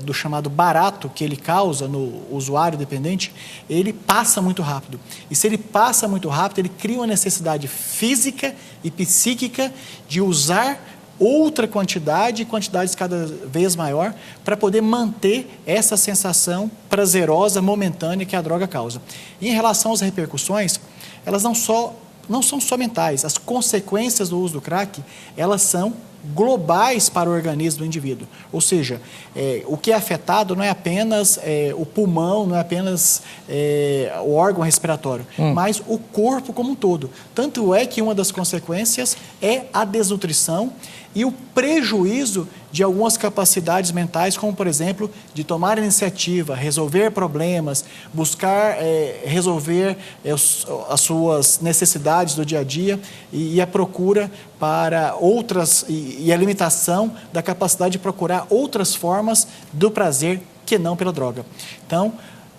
do chamado barato que ele causa no usuário dependente, ele passa muito rápido. E se ele passa muito rápido, ele cria uma necessidade física e psíquica de usar outra quantidade, quantidades cada vez maior, para poder manter essa sensação prazerosa, momentânea que a droga causa. E em relação às repercussões, elas não são só mentais. As consequências do uso do crack, elas são globais para o organismo do indivíduo. Ou seja, o que é afetado não é apenas o pulmão, não é apenas o órgão respiratório, mas o corpo como um todo. Tanto é que uma das consequências é a desnutrição e o prejuízo de algumas capacidades mentais, como, por exemplo, de tomar iniciativa, resolver problemas, buscar resolver as suas necessidades do dia a dia e a procura para outras, e a limitação da capacidade de procurar outras formas do prazer que não pela droga. Então,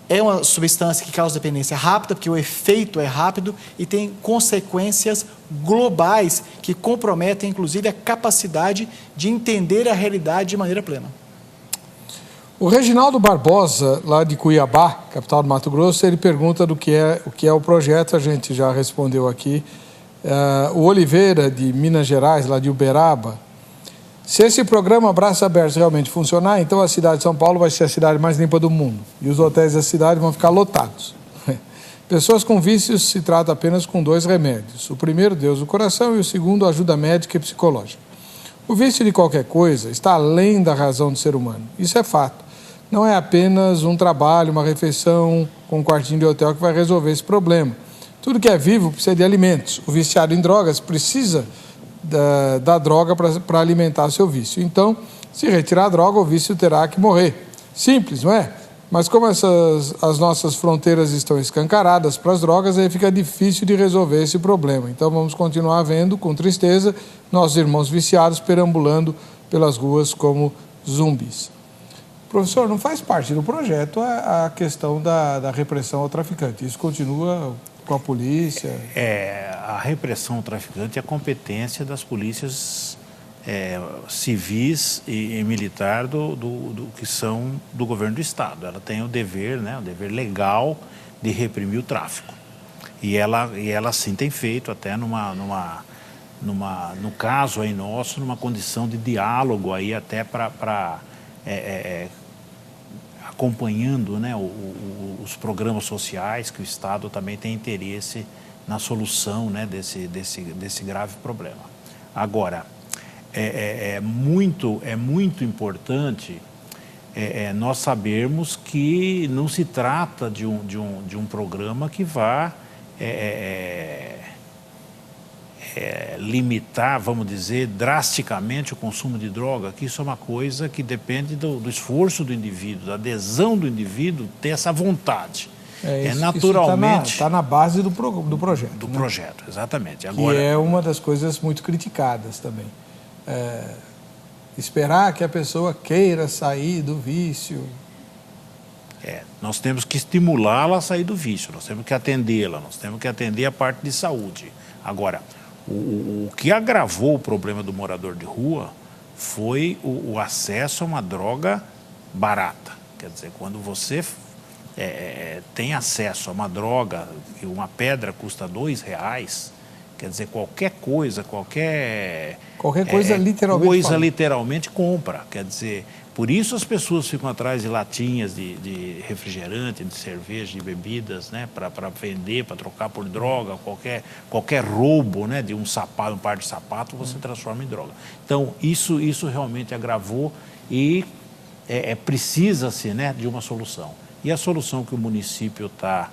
é uma substância que causa dependência rápida, porque o efeito é rápido e tem consequências globais que comprometem, inclusive, a capacidade de entender a realidade de maneira plena. O Reginaldo Barbosa, lá de Cuiabá, capital do Mato Grosso, ele pergunta o que é o projeto, a gente já respondeu aqui. O Oliveira, de Minas Gerais, lá de Uberaba, se esse programa Braços Abertos realmente funcionar, então a cidade de São Paulo vai ser a cidade mais limpa do mundo e os hotéis da cidade vão ficar lotados. Pessoas com vícios se tratam apenas com 2 remédios. O primeiro, Deus do coração, e o segundo, ajuda médica e psicológica. O vício de qualquer coisa está além da razão do ser humano. Isso é fato. Não é apenas um trabalho, uma refeição com um quartinho de hotel que vai resolver esse problema. Tudo que é vivo precisa de alimentos. O viciado em drogas precisa da droga para alimentar seu vício. Então, se retirar a droga, o vício terá que morrer. Simples, não é? Mas como as nossas fronteiras estão escancaradas para as drogas, aí fica difícil de resolver esse problema. Então vamos continuar vendo, com tristeza, nossos irmãos viciados perambulando pelas ruas como zumbis. Professor, não faz parte do projeto a questão da repressão ao traficante. Isso continua com a polícia? A repressão ao traficante é a competência das polícias civis e militar do que são do governo do Estado. Ela tem o dever, né, o dever legal de reprimir o tráfico. E ela sim tem feito, até no caso aí nosso, numa condição de diálogo aí até para acompanhando, né, os programas sociais que o Estado também tem interesse na solução, né, desse grave problema. Agora, é muito importante nós sabermos que não se trata de um programa que vá limitar, vamos dizer, drasticamente o consumo de droga, que isso é uma coisa que depende do esforço do indivíduo, da adesão do indivíduo, ter essa vontade. Naturalmente... Está na base do projeto. Do né? projeto, exatamente. Agora, que é uma das coisas muito criticadas também. Esperar que a pessoa queira sair do vício. Nós temos que estimulá-la a sair do vício, nós temos que atendê-la, nós temos que atender a parte de saúde. Agora, o que agravou o problema do morador de rua foi o acesso a uma droga barata. Quer dizer, quando você tem acesso a uma droga, que uma pedra custa R$2, quer dizer, qualquer coisa literalmente compra. Quer dizer, por isso as pessoas ficam atrás de latinhas de refrigerante, de cerveja, de bebidas, né, para vender, para trocar por droga, qualquer roubo, né, de um par de sapato, você transforma em droga. Então, isso realmente agravou e precisa-se, né, de uma solução. E a solução que o município está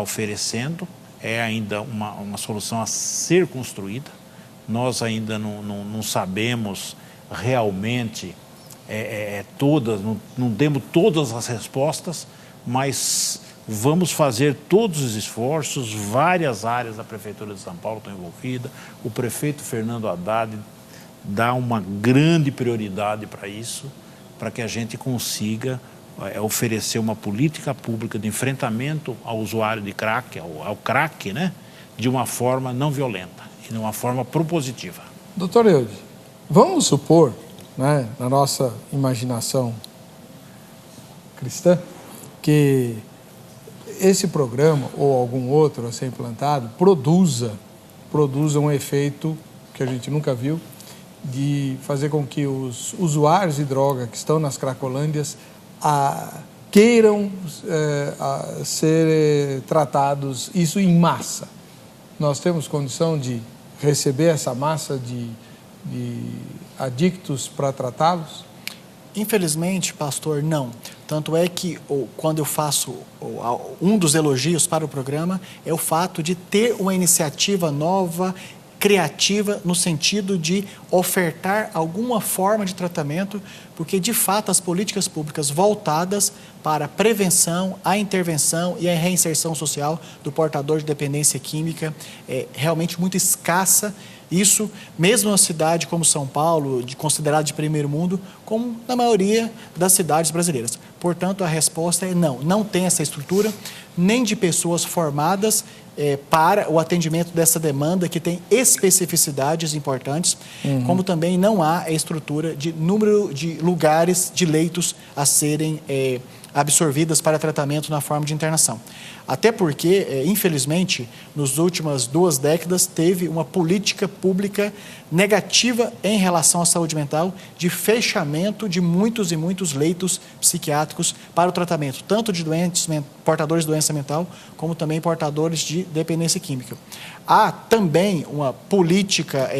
oferecendo é ainda uma solução a ser construída. Nós ainda não sabemos realmente todas, não demos todas as respostas, mas vamos fazer todos os esforços. Várias áreas da Prefeitura de São Paulo estão envolvidas. O prefeito Fernando Haddad dá uma grande prioridade para isso, para que a gente consiga oferecer uma política pública de enfrentamento ao usuário de crack, ao crack, né, de uma forma não violenta e de uma forma propositiva. Doutor Eudes, vamos supor, né, na nossa imaginação cristã, que esse programa ou algum outro a ser implantado produza um efeito que a gente nunca viu, de fazer com que os usuários de droga que estão nas cracolândias queiram ser tratados, isso em massa. Nós temos condição de receber essa massa de adictos para tratá-los? Infelizmente, pastor, não. Tanto é que quando eu faço um dos elogios para o programa é o fato de ter uma iniciativa nova, criativa, no sentido de ofertar alguma forma de tratamento, porque de fato as políticas públicas voltadas para a prevenção, a intervenção e a reinserção social do portador de dependência química é realmente muito escassa. Isso, mesmo numa cidade como São Paulo, considerada de primeiro mundo, como na maioria das cidades brasileiras. Portanto, a resposta é não tem essa estrutura, nem de pessoas formadas para o atendimento dessa demanda, que tem especificidades importantes, como também não há a estrutura de número de lugares, de leitos a serem absorvidas para tratamento na forma de internação. Até porque, infelizmente, nas últimas 2 décadas, teve uma política pública negativa em relação à saúde mental, de fechamento de muitos e muitos leitos psiquiátricos para o tratamento, tanto de portadores de doença mental, como também portadores de dependência química. Há também uma política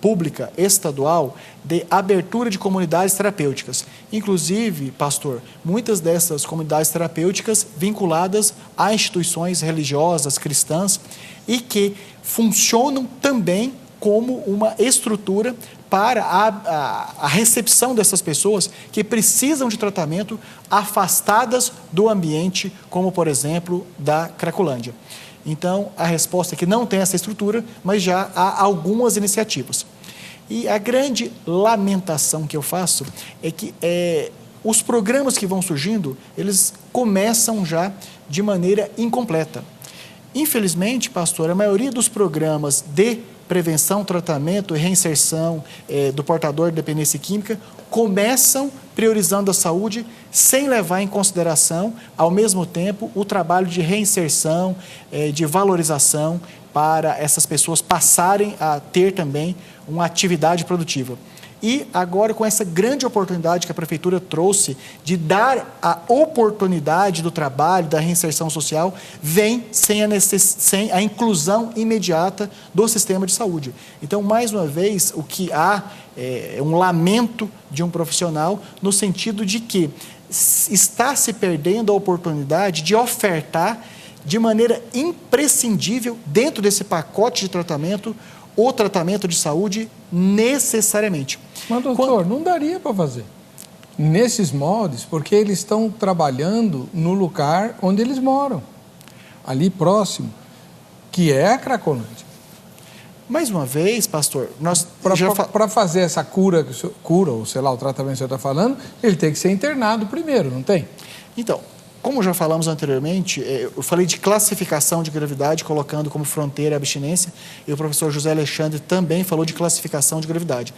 pública estadual de abertura de comunidades terapêuticas. Inclusive, pastor, muitas dessas comunidades terapêuticas vinculadas a instituições religiosas cristãs e que funcionam também como uma estrutura para a recepção dessas pessoas que precisam de tratamento afastadas do ambiente, como, por exemplo, da Cracolândia. Então, a resposta é que não tem essa estrutura, mas já há algumas iniciativas. E a grande lamentação que eu faço é que os programas que vão surgindo, eles começam já de maneira incompleta. Infelizmente, pastor, a maioria dos programas de prevenção, tratamento e reinserção do portador de dependência química começam priorizando a saúde sem levar em consideração, ao mesmo tempo, o trabalho de reinserção, de valorização para essas pessoas passarem a ter também uma atividade produtiva. E agora, com essa grande oportunidade que a Prefeitura trouxe de dar a oportunidade do trabalho, da reinserção social, vem sem a inclusão imediata do sistema de saúde. Então, mais uma vez, o que há é um lamento de um profissional no sentido de que está se perdendo a oportunidade de ofertar de maneira imprescindível, dentro desse pacote de tratamento, o tratamento de saúde necessariamente. Mas, doutor, não daria para fazer nesses moldes, porque eles estão trabalhando no lugar onde eles moram, ali próximo, que é a Cracolândia. Mais uma vez, pastor, nós... Para fazer essa cura, ou sei lá, o tratamento que você está falando, ele tem que ser internado primeiro, não tem? Então, como já falamos anteriormente, eu falei de classificação de gravidade, colocando como fronteira a abstinência, e o professor José Alexandre também falou de classificação de gravidade.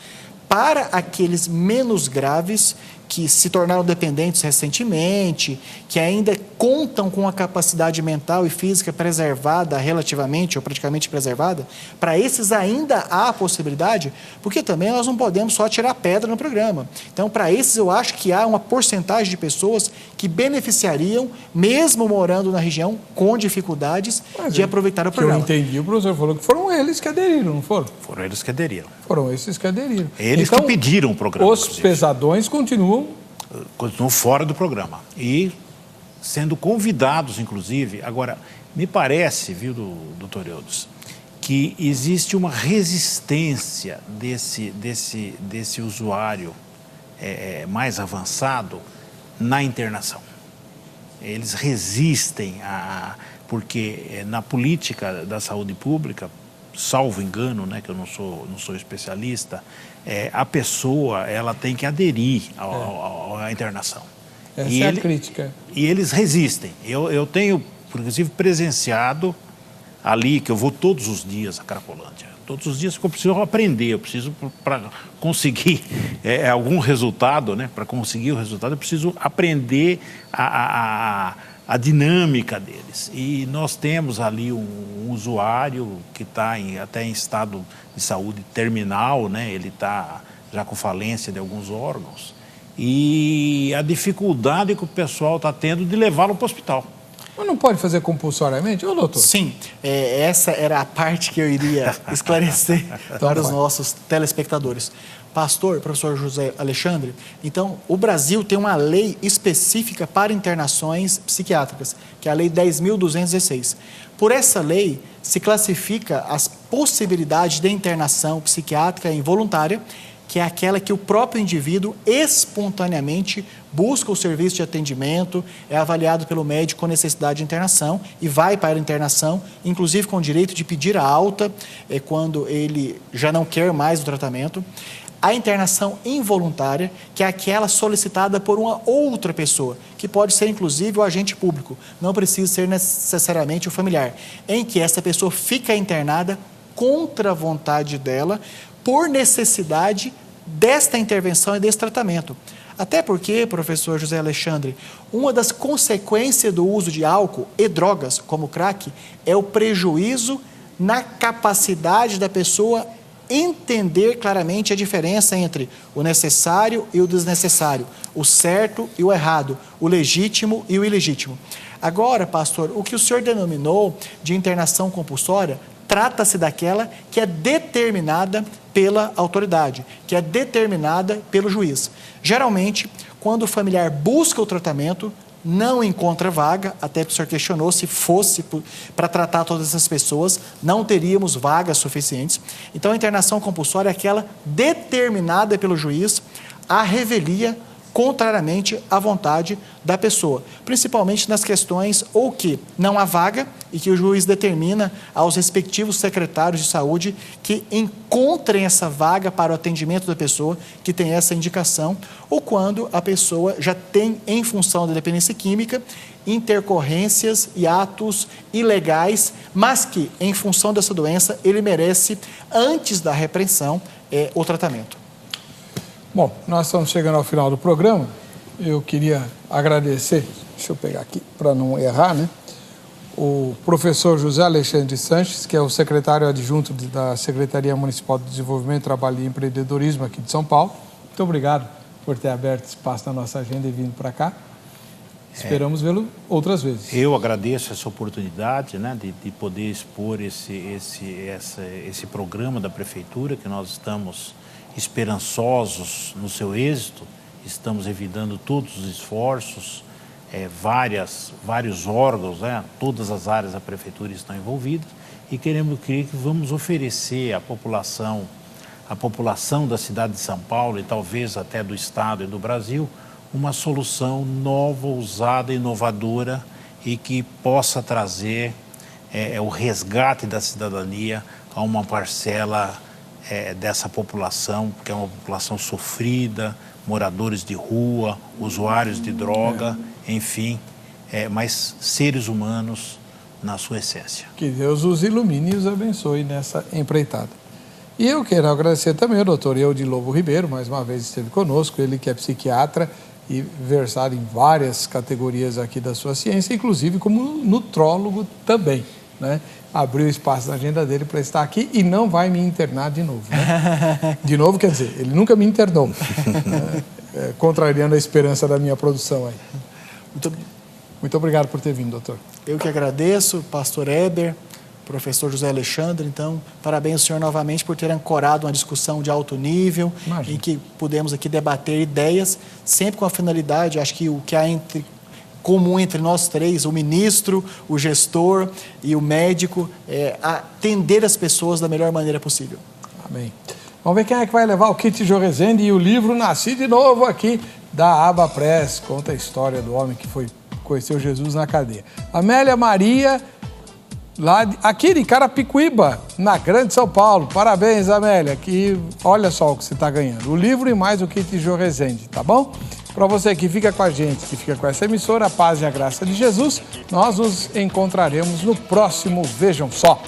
Para aqueles menos graves, que se tornaram dependentes recentemente, que ainda contam com a capacidade mental e física preservada relativamente ou praticamente preservada, para esses ainda há a possibilidade, porque também nós não podemos só tirar pedra no programa. Então, para esses eu acho que há uma porcentagem de pessoas que beneficiariam, mesmo morando na região, com dificuldades de aproveitar o programa. Eu entendi, o professor falou que foram eles que aderiram, não foram? Foram eles que aderiram. Foram esses que aderiram. Eles então, que pediram o programa. Os pesadões continuam fora do programa e sendo convidados, inclusive. Agora, me parece, viu, doutor Eudes, que existe uma resistência desse usuário mais avançado na internação. Eles resistem porque na política da saúde pública, salvo engano, né, que eu não sou especialista, a pessoa ela tem que aderir à internação. Essa é a crítica. E eles resistem. Eu tenho, inclusive, presenciado ali, que eu vou todos os dias a Cracolândia. Todos os dias que eu preciso aprender, eu preciso, para conseguir algum resultado, né, para conseguir o resultado, eu preciso aprender a dinâmica deles. E nós temos ali um usuário que está até em estado de saúde terminal, né? Ele está já com falência de alguns órgãos. E a dificuldade que o pessoal está tendo de levá-lo para o hospital. Mas não pode fazer compulsoriamente, ô doutor? Sim, essa era a parte que eu iria esclarecer para os nossos telespectadores. Pastor, professor José Alexandre, então, o Brasil tem uma lei específica para internações psiquiátricas, que é a Lei 10.216. Por essa lei, se classifica as possibilidades de internação psiquiátrica involuntária, que é aquela que o próprio indivíduo espontaneamente busca o serviço de atendimento, é avaliado pelo médico com necessidade de internação e vai para a internação, inclusive com o direito de pedir a alta quando ele já não quer mais o tratamento. A internação involuntária, que é aquela solicitada por uma outra pessoa, que pode ser inclusive o agente público, não precisa ser necessariamente o familiar, em que essa pessoa fica internada contra a vontade dela, por necessidade desta intervenção e desse tratamento. Até porque, professor José Alexandre, uma das consequências do uso de álcool e drogas, como o crack, é o prejuízo na capacidade da pessoa entender claramente a diferença entre o necessário e o desnecessário, o certo e o errado, o legítimo e o ilegítimo. Agora, pastor, o que o senhor denominou de internação compulsória, trata-se daquela que é determinada pela autoridade, que é determinada pelo juiz. Geralmente, quando o familiar busca o tratamento, não encontra vaga, até que o senhor questionou, se fosse para tratar todas essas pessoas, não teríamos vagas suficientes. Então, a internação compulsória é aquela determinada pelo juiz à revelia, contrariamente à vontade da pessoa, principalmente nas questões ou que não há vaga e que o juiz determina aos respectivos secretários de saúde que encontrem essa vaga para o atendimento da pessoa que tem essa indicação, ou quando a pessoa já tem, em função da dependência química, intercorrências e atos ilegais, mas que, em função dessa doença, ele merece, antes da repreensão, o tratamento. Bom, nós estamos chegando ao final do programa. Eu queria agradecer, deixa eu pegar aqui para não errar, né? O professor José Alexandre Sanches, que é o secretário adjunto da Secretaria Municipal de Desenvolvimento, Trabalho e Empreendedorismo aqui de São Paulo. Muito obrigado por ter aberto espaço na nossa agenda e vindo para cá. Esperamos vê-lo outras vezes. Eu agradeço essa oportunidade, né, de poder expor esse programa da Prefeitura, que nós estamos esperançosos no seu êxito, estamos evitando todos os esforços, vários órgãos, né, todas as áreas da Prefeitura estão envolvidas e crer que vamos oferecer à população da cidade de São Paulo e talvez até do Estado e do Brasil, uma solução nova, ousada, inovadora e que possa trazer o resgate da cidadania a uma parcela dessa população, que é uma população sofrida, moradores de rua, usuários de droga, enfim, mas seres humanos na sua essência. Que Deus os ilumine e os abençoe nessa empreitada. E eu quero agradecer também ao doutor Eudilovo Ribeiro, mais uma vez esteve conosco, ele que é psiquiatra e versado em várias categorias aqui da sua ciência, inclusive como nutrólogo também, né? Abriu espaço na agenda dele para estar aqui e não vai me internar de novo, né? De novo, quer dizer, ele nunca me internou, contrariando a esperança da minha produção aí. Muito obrigado por ter vindo, doutor. Eu que agradeço, pastor Heber, professor José Alexandre, então, parabéns ao senhor novamente por ter ancorado uma discussão de alto nível, em que pudemos aqui debater ideias, sempre com a finalidade, acho que o que há comum entre nós três, o ministro, o gestor e o médico, atender as pessoas da melhor maneira possível. Amém. Vamos ver quem é que vai levar o kit Jô Rezende e o livro Nasci de Novo aqui da Aba Press. Conta a história do homem que conheceu Jesus na cadeia. Amélia Maria, aqui de Carapicuíba, na Grande São Paulo. Parabéns, Amélia, que olha só o que você está ganhando. O livro e mais o kit Jô Rezende, tá bom? Para você que fica com a gente, que fica com essa emissora, a paz e a graça de Jesus, nós nos encontraremos no próximo Vejam Só.